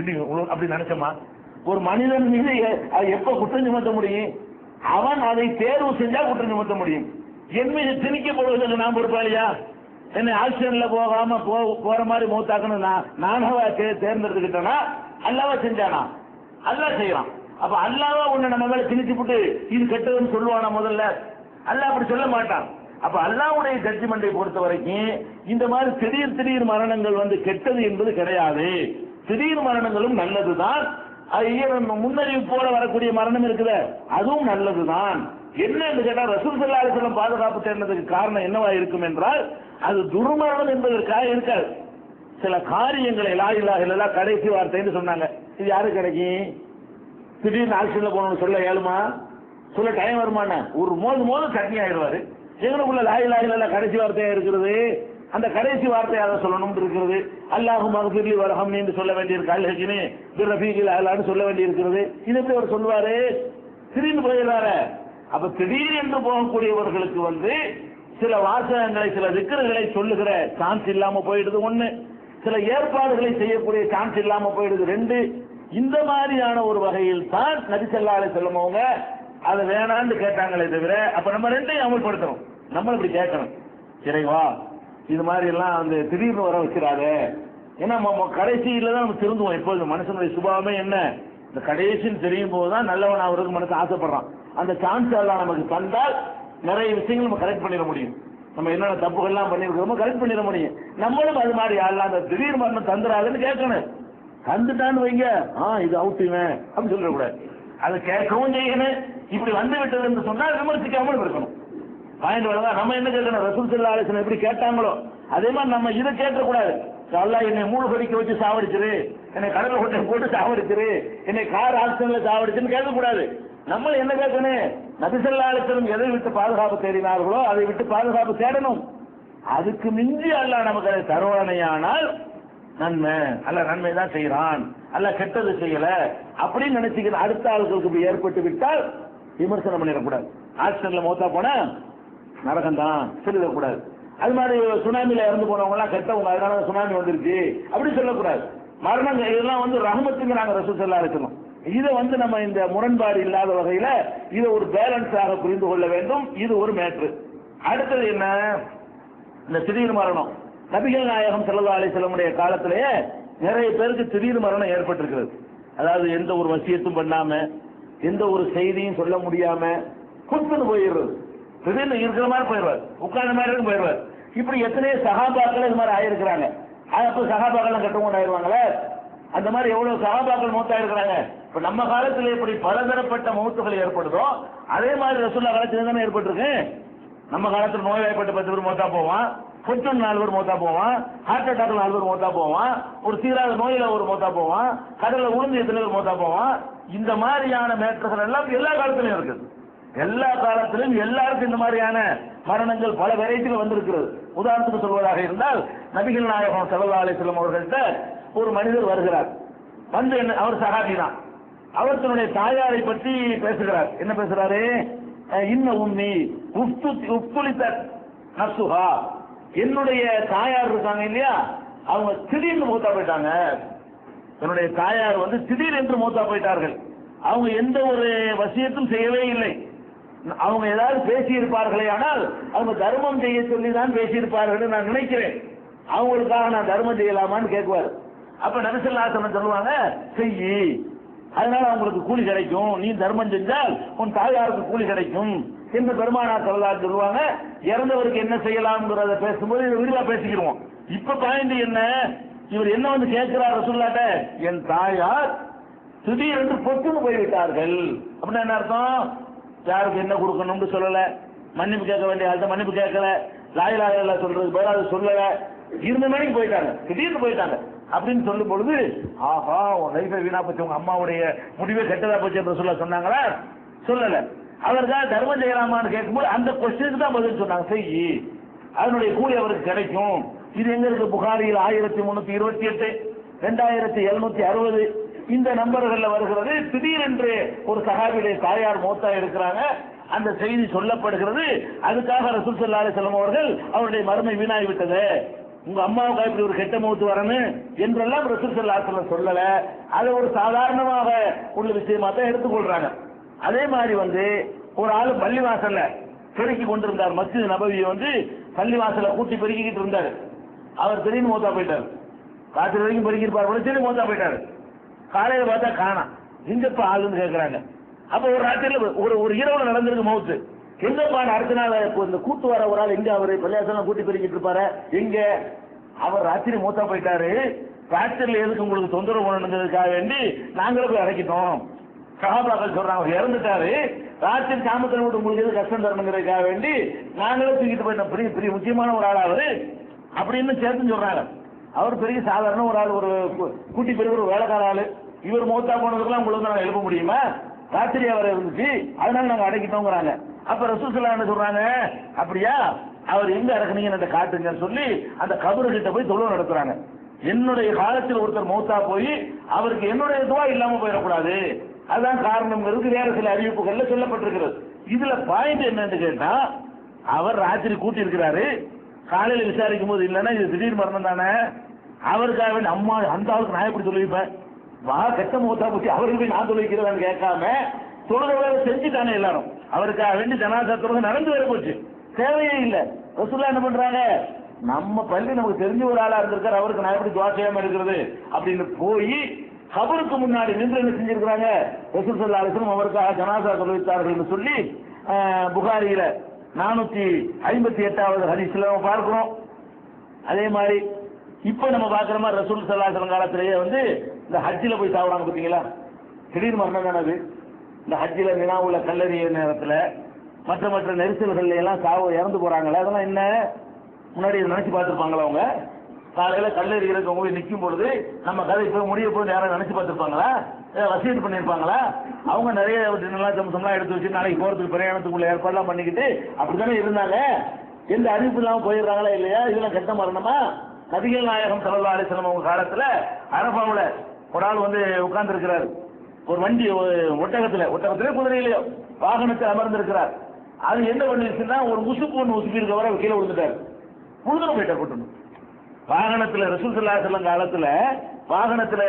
அப்படி நினைச்சோமா? ஒரு மனிதன் மீது எப்ப குற்றம் சுமத்த முடியும்? அவன் அதை தேர்வு செஞ்சா குற்றம் சுமத்த முடியும். என் மீது திணிக்கப்படுவதற்கு நான் பொறுப்பாளியா? என்னை ஆக்சிடென்ட்ல போகாம போற மாதிரி மூத்தாக்கணும் நானாவா தேர்ந்தெடுத்துக்கிட்டேனா? அல்லாவா செஞ்சானா? அல்லாஹ் செய்யறான். அப்ப அல்லாவா உன்னை நம்ம மேல திணிச்சு போட்டு இது கெட்டதுன்னு சொல்லுவானா? முதல்ல அல்லாஹ் அப்படி சொல்ல மாட்டான். அப்ப அல்லாஹ்வுடைய ஜட்ஜ்மெண்டை பொறுத்த வரைக்கும் இந்த மாதிரி திடீர் மரணங்கள் வந்து கெட்டது என்பது கிடையாது. திடீர் மரணங்களும் நல்லதுதான். முன்னறிவிப்போட வரக்கூடிய மரணம் இருக்குது, அதுவும் நல்லதுதான். என்ன என்று கேட்டால் ரசூல் ஸல்லல்லாஹு அலைஹி வஸல்லம் பாதுகாப்பு தேர்ந்ததுக்கு காரணம் என்னவா இருக்கும் என்றால் அது துர்மரணம் என்பதற்காக இருக்காது. சில காரியங்களை லா இலாஹ இல்லல்லாஹ் கடைசி வார்த்தைன்னு சொன்னாங்க. இது யாருக்கு கிடைக்கும்? திடீர்னு ஆக்சிடென்ட்ல போனோம்னு சொல்ல ஏழுமா? சொல்ல டைம் வருமான? ஒரு மோது சட்னி ஆயிடுவாரு. எங்களுக்குள்ள லா இலாஹ இல்லல்லாஹ் கடைசி வார்த்தையா இருக்கிறது. அந்த கடைசி வார்த்தையை அதை சொல்லணும் இருக்கிறது. அல்லாஹும் மக்ஃபிர்லி வர்ஹம்னி என்று சொல்ல வேண்டியிருக்கு. அல்ஹஜினி பிர்ரஃபீகில் அலான்னு சொல்ல வேண்டியிருக்கிறது. இது எப்படி அவர் சொல்லுவாரு? திடீர்னு போயிடுறாரு. அப்ப திடீர் என்று போகக்கூடியவர்களுக்கு வந்து சில வாசகங்களை சில திக்ருகளை சொல்லுகிற சான்ஸ் இல்லாம போயிடுது ஒண்ணு, சில ஏற்பாடுகளை செய்யக்கூடிய சான்ஸ் இல்லாம போயிடுது ரெண்டு. இந்த மாதிரியான ஒரு வகையில் தான் நபி ஸல்லல்லாஹு அலைஹி வஸல்லம் அவங்க அதை வேணான்னு கேட்டாங்களே தவிர, அப்ப நம்ம ரெண்டையும் அமல்படுத்தணும். நம்ம இப்படி கேட்கணும், இறைவா இது மாதிரி எல்லாம் வந்து திடீர்னு வர வச்சிடாத. ஏன்னா கடைசியில தான் நம்ம திருந்துவோம். எப்போது மனுஷனுடைய சுபாவமே என்ன? இந்த கடைசின்னு தெரியும் போதுதான் நல்லவன் அவருக்கு மனசு ஆசைப்படுறான். அந்த சான்ஸ் எல்லாம் நமக்கு தந்தால் நிறைய விஷயங்கள் நம்ம கரெக்ட் பண்ணிட முடியும். நம்ம என்னென்ன தப்புகள்லாம் பண்ணிருக்கிறோமோ கரெக்ட் பண்ணிட முடியும். நம்மளும் அது மாதிரி யாரெல்லாம் அந்த திடீர் மரணம் தந்துடாதுன்னு கேட்கணும். தந்துட்டான்னு வைங்க, இது அவுட்டுவேன் அப்படின்னு சொல்லக்கூடாது. அதை கேட்கவும் செய்யணும். இப்படி வந்து விட்டது என்று சொன்னால் விமர்சிக்காமலும் இருக்கணும். பாயிண்ட் வரதா? நம்ம என்ன கேட்கணும்? ரசூல் ஸல்லல்லாஹு அலைஹி வஸல்லம் எப்படி கேட்டாங்களோ அதே மாதிரி நம்ம இதை கேட்கக்கூடாது. அல்லாஹ் என்னை மூழ்கடிக்க வச்சு சாவடிச்சிரு, என்னை கடலை கொட்டை போட்டு சாவடிச்சிரு, என்னை கார் ஆக்சிடென்ட்ல சாவடிச்சுன்னு கேட்கக்கூடாது. நம்ம என்ன கேட்கணும்? நபி ஸல்லல்லாஹு அலைஹி வஸல்லம் எதை விட்டு பாதுகாப்பு தேடினார்களோ அதை விட்டு பாதுகாப்பு தேடணும். அதுக்கு மிஞ்சி அல்லாஹ் நமக்கு அதை தருவானையானால் நன்மை, அல்ல நன்மை தான் செய்யறான், அல்ல கெட்டது செய்யல அப்படின்னு நினைச்சுக்கிற அடுத்த ஆளுகளுக்கு இப்படி ஏற்பட்டு விட்டால் விமர்சனம் பண்ணிடக்கூடாது. ஆக்சிடென்ட்ல மௌத்தா போனா நரகம் தான் சொல்லிடக்கூடாது. அது மாதிரி சுனாமியில இறந்து போனவங்க எல்லாம் கெட்டவங்க, அதனால சுனாமி வந்துருச்சு அப்படி சொல்லக்கூடாது. மரணம் இதெல்லாம் வந்து ரஹமத்துங்கிறாங்க ரசூல் ஸல்லல்லாஹு அலைஹி வஸல்லம். இதை வந்து நம்ம இந்த முரண்பாடு இல்லாத வகையில இதை ஒரு பேலன்ஸாக புரிந்து கொள்ள வேண்டும். இது ஒரு மேட்ரு. அடுத்தது என்ன? இந்த திடீர் மரணம். நபிகள் நாயகம் ஸல்லல்லாஹு அலைஹி வஸல்லம் காலத்திலேயே நிறைய பேருக்கு திடீர் மரணம் ஏற்பட்டிருக்கிறது. அதாவது எந்த ஒரு வசியத்தும் பண்ணாம, எந்த ஒரு செய்தியும் சொல்ல முடியாம குத்துன்னு போயிடுறது. திடீர்னு இருக்கிற மாதிரி போயிடுவார், உட்கார்ந்த மாதிரி போயிடுவார். இப்படி எத்தனையோ சஹாபாக்கள் இது மாதிரி ஆயிருக்கிறாங்க. அப்ப சஹாபாக்கள் கெட்டவங்க ஆயிருவாங்களே, அந்த மாதிரி எவ்வளவு சஹாபாக்கள் மௌத்தாயிருக்கிறாங்க. இப்ப நம்ம காலத்தில் எப்படி பலதரப்பட்ட மௌத்துகள் ஏற்படுதோ அதே மாதிரி ரசூலுல்லாஹ் காலத்துல தானே ஏற்பட்டிருக்கு. நம்ம காலத்தில் நோய்வாய்ப்பட்ட 10 பேர் மௌத்தா போவான், புற்றுநோய் 4 பேர் மௌத்தா போவான், ஹார்ட் அட்டாக் 4 பேர் மௌத்தா போவான், ஒரு தீராத நோயில ஒரு மௌத்தா போவான், கடல்ல உளுந்து எத்தனை பேர் மௌத்தா போவான். இந்த மாதிரியான மேட்டர்கள் எல்லாம் எல்லா காலத்திலும் இருக்குது. எல்லா காலத்திலும் எல்லாருக்கும் இந்த மாதிரியான மரணங்கள் பல வெரைட்டிகள் வந்திருக்கிறது. உதாரணத்துக்கு சொல்வதாக இருந்தால் நபிகள் நாயகம் ஸல்லல்லாஹு அலைஹி வஸல்லம் அவர்கள்ட்ட ஒரு மனிதர் வருகிறார். வந்து அவர் சஹாபி தான். அவர் தன்னுடைய தாயாரை பற்றி பேசுகிறார். என்ன பேசுறாரு? இன்ன உம்மி உப்துலித நஃப்ஸுஹா, என்னுடைய தாயார் இருக்காங்க இல்லையா, அவங்க திடீர்னு மௌத்தா போயிட்டாங்க. என்னுடைய தாயார் வந்து திடீர் என்று மௌத்தா போயிட்டார்கள். அவங்க எந்த ஒரு வசியத்தும் செய்யவே இல்லை. அவங்க ஏதாவது பேசியிருப்பார்களே, ஆனால் அவங்க தர்மம் செய்ய சொல்லி தான் பேசியிருப்பார்கள் நான் நினைக்கிறேன். அவங்களுக்காக நான் தர்மம் செய்யலாமான்னு கேட்குவார். அப்ப நபி ஸல்லல்லாஹு அலைஹி வஸல்லம் சொல்லுவாங்க, செய்யி, அதனால அவங்களுக்கு கூலி கிடைக்கும், நீ தர்மம் செஞ்சால் உன் தாயாருக்கு கூலி கிடைக்கும் என்று பெருமானார் ஸல்லல்லாஹு அலைஹி சொல்லுவாங்க. இறந்தவருக்கு என்ன செய்யலாம்ங்கிறத பேசும்போது இதை விரிவா பேசிக்கிடுவோம். இப்ப பாயிண்ட் என்ன? இவர் என்ன வந்து கேட்கிறார் ரசூலுல்லாஹ்ட்ட, என் தாயார் திடீரென்று பொட்டுன்னு போய்விட்டார்கள். அப்படின்னா என்ன அர்த்தம்? யாருக்கு என்ன கொடுக்கணும்னு சொல்லல, மன்னிப்பு கேட்க வேண்டிய ஆள்கிட்ட மன்னிப்பு கேட்கல, லா இலாஹ இல்லல்லாஹ் சொல்றது பதில் அது சொல்லல, இருந்த மணிக்கு போயிட்டாங்க, திடீர்னு போயிட்டாங்க அப்படின்னு சொல்லும் பொழுது, ஆஹா உன் லைஃபை வீணா போச்சு, உங்க அம்மாவுடைய முடிவே கெட்டதா போச்சு என்று சொன்னாங்களா? சொல்லல. அவருக்காக தர்மம் செய்யலாமான்னு கேட்கும்போது அந்த கொஸ்டினுக்கு தான் பதில் சொன்னாங்க, செய்யி, அதனுடைய கூலி அவருக்கு கிடைக்கும். இது எங்க இருக்கு? புகாரியில் 1328, 2760, இந்த நம்பர்கள்ல வருகிறது. திடீரென்று ஒரு சஹாபியுடைய தாயார் மௌத்தா இருக்கிறாங்க, அந்த செய்தி சொல்லப்படுகிறது. அதுக்காக ரசூல் ஸல்லல்லாஹு அலைஹி வஸல்லம் அவர்கள் அவருடைய மறுமை வீணாகி விட்டது, உங்க அம்மாவுக்கு இப்படி ஒரு கெட்ட மௌத்து வரணும் என்றெல்லாம் ரசூல் ஸல்லல்லாஹு அலைஹி வஸல்லம் சொல்லல. அதை ஒரு சாதாரணமாக உள்ள விஷயமா தான் எடுத்துக்கொள்றாங்க. அதே மாதிரி ஒரு ஆளு பள்ளிவாசல்ல பெருக்கி கொண்டிருந்தார், மஸ்ஜித் நபவியை பள்ளிவாசல கூட்டி பெருக்கிக்கிட்டு இருந்தாரு. அவர் திடீர்னு மௌத்தா போயிட்டார். ராத்திரி வரைக்கும் பெருக்கிருப்பார், திடீர்னு மௌத்தா போயிட்டாரு. காலையில பார்த்தா காணாம், எங்கப்பா ஆளுன்னு கேட்கிறாங்க. அப்ப ஒரு ராத்திரில ஒரு இரவுல நடந்திருக்கு மௌத்து. எங்கப்பா அடுத்த நாள் இந்த கூட்டு வர ஒரு ஆள் எங்க, அவரு பள்ளியாசலாம் கூட்டி பெருக்கிட்டு இருப்பாரு, எங்க அவர் ராத்திரி மௌத்தா போயிட்டாரு. ராத்திரில எதுக்கு உங்களுக்கு தொந்தரவு பண்ணணுங்கிறதுக்காக வேண்டி நாங்களும் போய் அடைக்கிட்டோம். சஹாபாக்கள் சொல்றாங்க, அவர் இறந்துட்டாரு, ராத்திரி சாமத்தில் விட்டு உங்களுக்கு எது கஷ்டம் தரணுங்கிறதுக்காக வேண்டி நாங்களும் தூக்கிட்டு போயிட்டோம். பெரிய பெரிய முக்கியமான ஒரு ஆள் அவரு அப்படின்னு சேர்த்து சொல்றாங்க. அவர் பெரிய சாதாரண ஒரு ஆள், ஒரு கூட்டி பெரிய ஒரு வேலைக்கார ஆளு. இவர் மௌத்தா போனதுக்கெல்லாம் உங்களுக்கு நாங்க எழுப்ப முடியுமா? ராத்திரி அவர் இருந்துச்சு, அதனால நாங்க அடக்கிட்டோங்கிறாங்க. அப்ப ரசூல் ஸல்லல்லாஹு அலைஹி வஸல்லம் சொல்றாங்க, அப்படியா, அவர் எங்க இறக்குனீங்கன்னு காட்டுங்கன்னு சொல்லி அந்த கபரு கிட்ட போய் தொழுகை நடத்துறாங்க. என்னுடைய காலத்தில் ஒருத்தர் மௌத்தா போய் அவருக்கு என்னுடைய துவா இல்லாம போயிடக்கூடாது, அதுதான் காரணம்ங்கிறது வேற சில அறிவிப்புகள்ல சொல்லப்பட்டிருக்கிறது. இதுல பாயிண்ட் என்னன்னு கேட்டா, அவர் ராத்திரி கூட்டி இருக்கிறாரு, காலையில விசாரிக்கும் போது இல்லைன்னா இது திடீர் மரணம் தானே, அவருக்காக வேண்டி அம்மா அந்த ஆளுக்கு நான் எப்படி சொல்லிப்பேன், வா கெட்ட மௌத்தா போச்சு அவருக்கு போய் நான் தொழுவிக்கிறதான்னு கேட்காம தொழுகை செஞ்சுட்டானே எல்லாரும். அவருக்காக வேண்டி ஜனாசா தொழுகை நடந்து வர போச்சு, தேவையே இல்லை. ரசூலுல்லாஹ் என்ன பண்றாங்க, நம்ம பள்ளி நமக்கு தெரிஞ்ச ஒரு ஆளா இருந்திருக்காரு, அவருக்கு நான் எப்படி துவா செய்யாம இருக்கிறது அப்படின்னு போய் கபருக்கு முன்னாடி நின்று என்ன செஞ்சிருக்கிறாங்க, ரசூல் ஸல்லல்லாஹு அலைஹி வஸல்லம் அவருக்காக ஜனாசா தொழுவித்தார்கள் சொல்லி புகாரியில 458வது ஹதீஸ்ல நம்ம பார்க்கிறோம். அதே மாதிரி இப்ப நம்ம பாக்குற மாதிரி ரசூல் ஸல்லல்லாஹு அலைஹி வஸல்லம் காலத்திலேயே இந்த ஹஜ்ஜில போய் சாவுறாங்க பாத்தீங்களா, திடீர் மரணம் தானது. இந்த ஹஜ்ஜில மினாவுல கல்லறிய நேரத்துல மற்ற நெரிசல்கள் எல்லாம் இறந்து போறாங்களே, அதெல்லாம் என்ன முன்னாடி நினைச்சு பார்த்திருப்பாங்களா? அவங்க காலையில கல்லறி இருக்கவங்க போய் நிற்கும் பொழுது நம்ம கதை இப்ப முடிய போது யாரும் நினைச்சு பார்த்திருப்பாங்களா? வசீது பண்ணிருப்பாங்களா? அவங்க நிறைய நல்லா எடுத்து வச்சு நாளைக்கு போறதுக்கு பிரயாணத்துக்குள்ள ஏற்பாடுலாம் பண்ணிக்கிட்டு அப்படித்தானே இருந்தாங்க. எந்த அறிவிப்பு இல்லாம போயிடுறாங்களா இல்லையா? இதெல்லாம் கெட்ட மரணமா? நபிகள் நாயகம் ஸல்லல்லாஹு அலைஹி வஸல்லம் அவங்க காலத்துல அரபாவுல ஒரு ஆள் உட்கார்ந்து இருக்கிறார், ஒரு வண்டி ஒட்டகத்துல குதிரையிலேயோ வாகனத்தில் அமர்ந்திருக்கிறார். அது என்ன பண்ணிருச்சுன்னா ஒரு முசுப்பு ஒன்று உசுப்பி இருக்க வர கீழே விழுந்துட்டார், முழுதும் போயிட்டார் கூட்டணும். வாகனத்துல ரசூல் ஸல்லல்லாஹு அலைஹி வஸல்லம் காலத்துல வாகனத்துல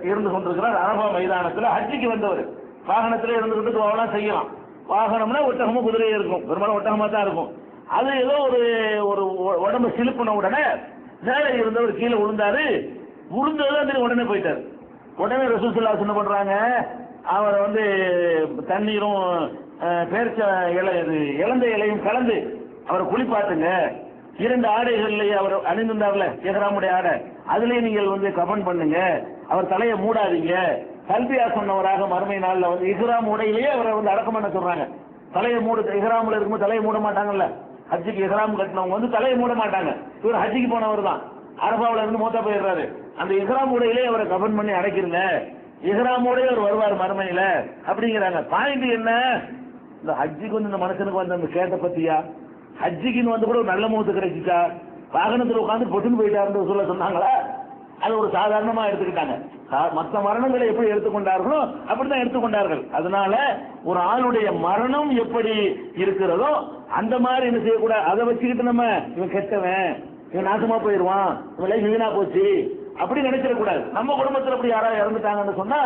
இருந்து கொண்டிருக்கிறார். அரபா மைதானத்துல ஹஜ்ஜிக்கு வந்தவர் வாகனத்துல இருந்துகிட்டு துவாவெல்லாம் செய்யலாம். வாகனம்னா ஒட்டகமும் குதிரையும் இருக்கும், பெரும்பாலும் ஒட்டகமா தான் இருக்கும். அது ஏதோ ஒரு உடம்பு சிலுப்பின உடனே மேலே இருந்தவர் கீழே விழுந்தாரு. விழுந்தது உடனே போயிட்டார். உடனே ரசூல் ஸல்லல்லாஹு அலைஹி வஸல்லம் பண்றாங்க, அவரை தண்ணீரும் பேரிச்ச இளந்த இலையும் கலந்து அவரை குளிப்பாட்டுங்க. 2 ஆடைகள்லயே அவர் அணிந்திருந்தார்ல இஹ்ராமுடைய ஆடை, அதுலயே நீங்கள் கஃபன் பண்ணுங்க. அவர் தலையை மூடாதீங்க. கல்பியா சொன்னவராக மறுமை நாள்ல இஹ்ராம் உடையிலேயே அவரை அடக்கம் பண்ண சொல்றாங்க. தலையை மூடு, இஹ்ராம்ல இருக்கும்போது தலையை மூட மாட்டாங்கல்ல, ஹஜ்ஜுக்கு இஹ்ராம் கட்டினவங்க தலையை மூட மாட்டாங்க. இவர் ஹஜ்ஜுக்கு போனவர் தான், அரபாவுல இருந்து மௌத்தா போயிடுறாரு. அந்த இஹ்ராம் உடையிலே அவரை கஃபன் பண்ணி அடைக்கிறங்க, இஹ்ராமோடய அவர் வருவார் மறுமையில அப்படிங்கிறாங்க. பாயிண்ட் என்ன, இந்த ஹஜ்ஜுக்கு இந்த மனுஷனுக்கு அந்த கேட்ட பத்தியா, ஹஜ்ஜிக்குன்னு கூட ஒரு நல்ல மௌத்து கிடைச்சிட்டா, வாகனத்தில் உட்காந்து பொட்டுன்னு போயிட்டாருன்னு சொல்ல சொன்னாங்களா? அது ஒரு சாதாரணமா எடுத்துக்கிட்டாங்க. மற்ற மரணங்களை எப்படி எடுத்துக்கொண்டார்களோ அப்படித்தான் எடுத்துக்கொண்டார்கள். அதனால ஒரு ஆளுடைய மரணம் எப்படி இருக்கிறதோ அந்த மாதிரி என்ன செய்யக்கூடாது. அதை வச்சுக்கிட்டு நம்ம இவன் கெட்டவன், இவன் நாசமா போயிடுவான், இவன் லைஃப் வீணா போச்சு அப்படி நினைச்சிடக்கூடாது. நம்ம குடும்பத்தில் அப்படி யாராவது இறந்துட்டாங்கன்னு சொன்னா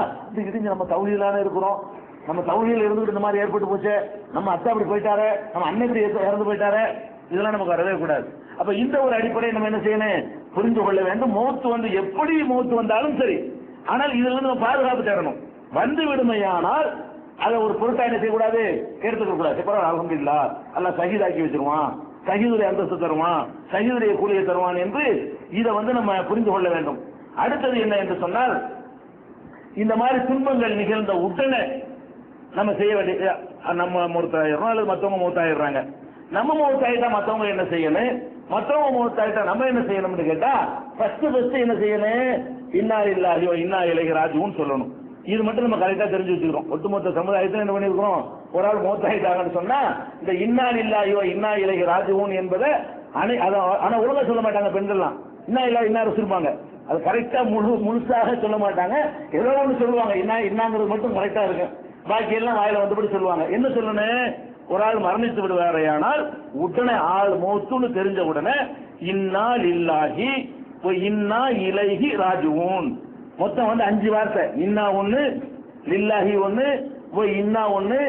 இது நம்ம தௌஹீதுல இருக்கிறோம், நம்ம தௌஹீதுல இருந்துட்டு இந்த மாதிரி ஏற்பட்டு போச்சு, நம்ம அத்தை அப்படி போயிட்டாரு, நம்ம அண்ணன் இப்படி இறந்து போயிட்டாரு, இதெல்லாம் நமக்கு வரவே கூடாது. அப்ப இந்த ஒரு அடிப்படையை நம்ம என்ன செய்யணும், புரிந்து கொள்ள வேண்டும். மௌத்து எப்படி மௌத்து வந்தாலும் சரி, ஆனால் இதுல நம்ம பாதுகாப்பு தேடணும். வந்து விடுமையானால் அதை ஒரு பொருட்டா என்ன செய்யக்கூடாது, எடுத்துக்க கூடாது. அல்ஹம்துலில்லாஹ் அல்லாஹ் ஷஹீதாக்கி வச்சிருவான், ஷஹீதுடைய அந்தஸ்து தருவான், ஷஹீதுடைய கூலியை தருவான் என்று இதை நம்ம புரிந்து கொள்ள வேண்டும். அடுத்தது என்ன என்று சொன்னால், இந்த மாதிரி துன்பங்கள் நிகழ்ந்த உடனே நம்ம செய்ய வேண்டிய, நம்ம மௌத்தாயிடுறோம் அல்லது மற்றவங்க மௌத்தாயிடுறாங்க, நம்ம மௌத்தாயிட்டா மற்றவங்க என்ன செய்யணும், மற்றவங்க மௌத்தாயிட்டா நம்ம என்ன செய்யணும்னு கேட்டா ஃபர்ஸ்ட் என்ன செய்யணும், இன்னா லில்லாஹி வ இன்னா இலைஹி ராஜிஊன் சொல்லணும். இது மட்டும் நம்ம கரெக்டா தெரிஞ்சு வச்சுக்கிறோம். ஒட்டுமொத்த சமுதாயத்தில் என்ன பண்ணிருக்கிறோம், ஒரு ஆள் மௌத்தாயிட்டாங்கன்னு சொன்னா இந்த இன்னா லில்லாஹி வ இன்னா இலைஹி ராஜிஊன் என்பதை ஆனா ஒழுங்கா சொல்ல மாட்டாங்க பெண்கள்லாம். இன்னா இல்லா இன்னா இருப்பாங்க, அது கரெக்டா முழுசாக சொல்ல மாட்டாங்க. ஏதோ ஒன்று சொல்லுவாங்க, என்னங்கிறது மட்டும் கரெக்டா இருக்கு. பாக்கி எல்லாம் வாயில வந்தபடி சொல்லுவாங்க. என்ன சொல்லணும்? ஒரு ஆள் மரணித்து விடுவாரையானால் உடனே ஆள் மௌத்துன்னு தெரிஞ்ச உடனே இன்னா லில்லாஹி வ இன்னா இலைஹி ராஜிஊன். மொத்தம் 5 வார்த்தை. இன்னா ஒண்ணு, லில்லாஹி ஒண்ணு, வ இன்னா ஒண்ணு,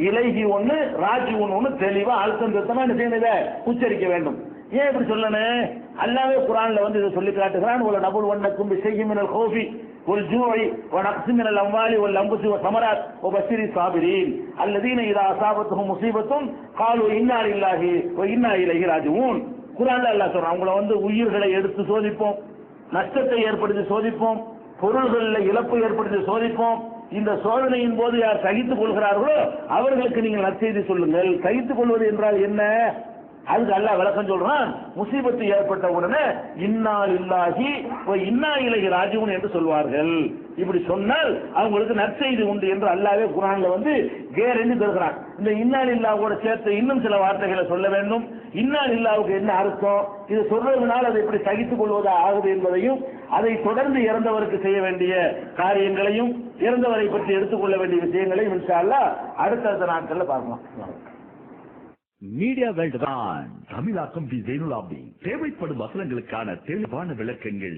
இலைஹி ஒண்ணு, ராஜிஊன் ஒண்ணு தெளிவா அழுத்தம் திருத்தமா என்ன செய்யணும்? உச்சரிக்க வேண்டும். ஏன் இப்படி சொல்லணும்? அல்லாஹ்வே குர்ஆன்ல இதை சொல்லி காட்டுகிறான். வல நபுல் வன்னக்கும் பிஷைஇன் மினல் கௌஃபி வல் ஜூஇ வ நக்ஸின் மினல் அம்வாலி வல் அன்ஃபுஸி வ ஸமராத் வ பஷிரி ஸாபிரீன் அல்லதீன இதா அஸாபத்துஹும் முஸீபத்துன் காலு இன்னா லில்லாஹி வ இன்னா இலைஹி ராஜிஊன். குர்ஆன்ல அல்லாஹ் சொல்றான், அவங்கள உயிர்களை எடுத்து சோதிப்போம், நஷ்டத்தை ஏற்படுத்தி சோதிப்போம், பொருள்களில் இழப்பு ஏற்படுத்தி சோதிப்போம். இந்த சோதனையின் போது யார் சகித்துக் கொள்கிறார்களோ அவர்களுக்கு நீங்கள் நற்செய்தி சொல்லுங்கள். சகித்துக் கொள்வது என்றால் என்ன? அதுக்கு அல்லாஹ் விளக்கம் சொல்றான். முசீபத்து ஏற்பட்ட உடனே இன்னா லில்லாஹி வ இன்னா இலைஹி ராஜிஊன் என்று சொல்வார்கள். இப்படி சொன்னால் அவங்களுக்கு நற்செய்தி உண்டு என்று அல்லாஹ்வே குர்ஆன்ல கேரண்டி தருகிறான். இந்த இன்னா லில்லாஹோட சேர்த்து இன்னும் சில வார்த்தைகளை சொல்ல வேண்டும். இன்னா லில்லாஹுக்கு என்ன அர்த்தம், இது சொல்றதுனால அதை எப்படி சகித்துக் கொள்வதா ஆகுது என்பதையும், அதை தொடர்ந்து இறந்தவருக்கு செய்ய வேண்டிய காரியங்களையும், இறந்தவரை பற்றி எடுத்துக்கொள்ள வேண்டிய விஷயங்களையும் இன்ஷா அல்லாஹ் அடுத்தடுத்த நாட்கள்ல பார்க்கலாம். மீடியா வேர்ல்ட் தான் தமிழாக்கம் டி ஜெய்னுல் ஆப்தீன். தேவைப்படும் வசனங்களுக்கான தெளிவான விளக்கங்கள்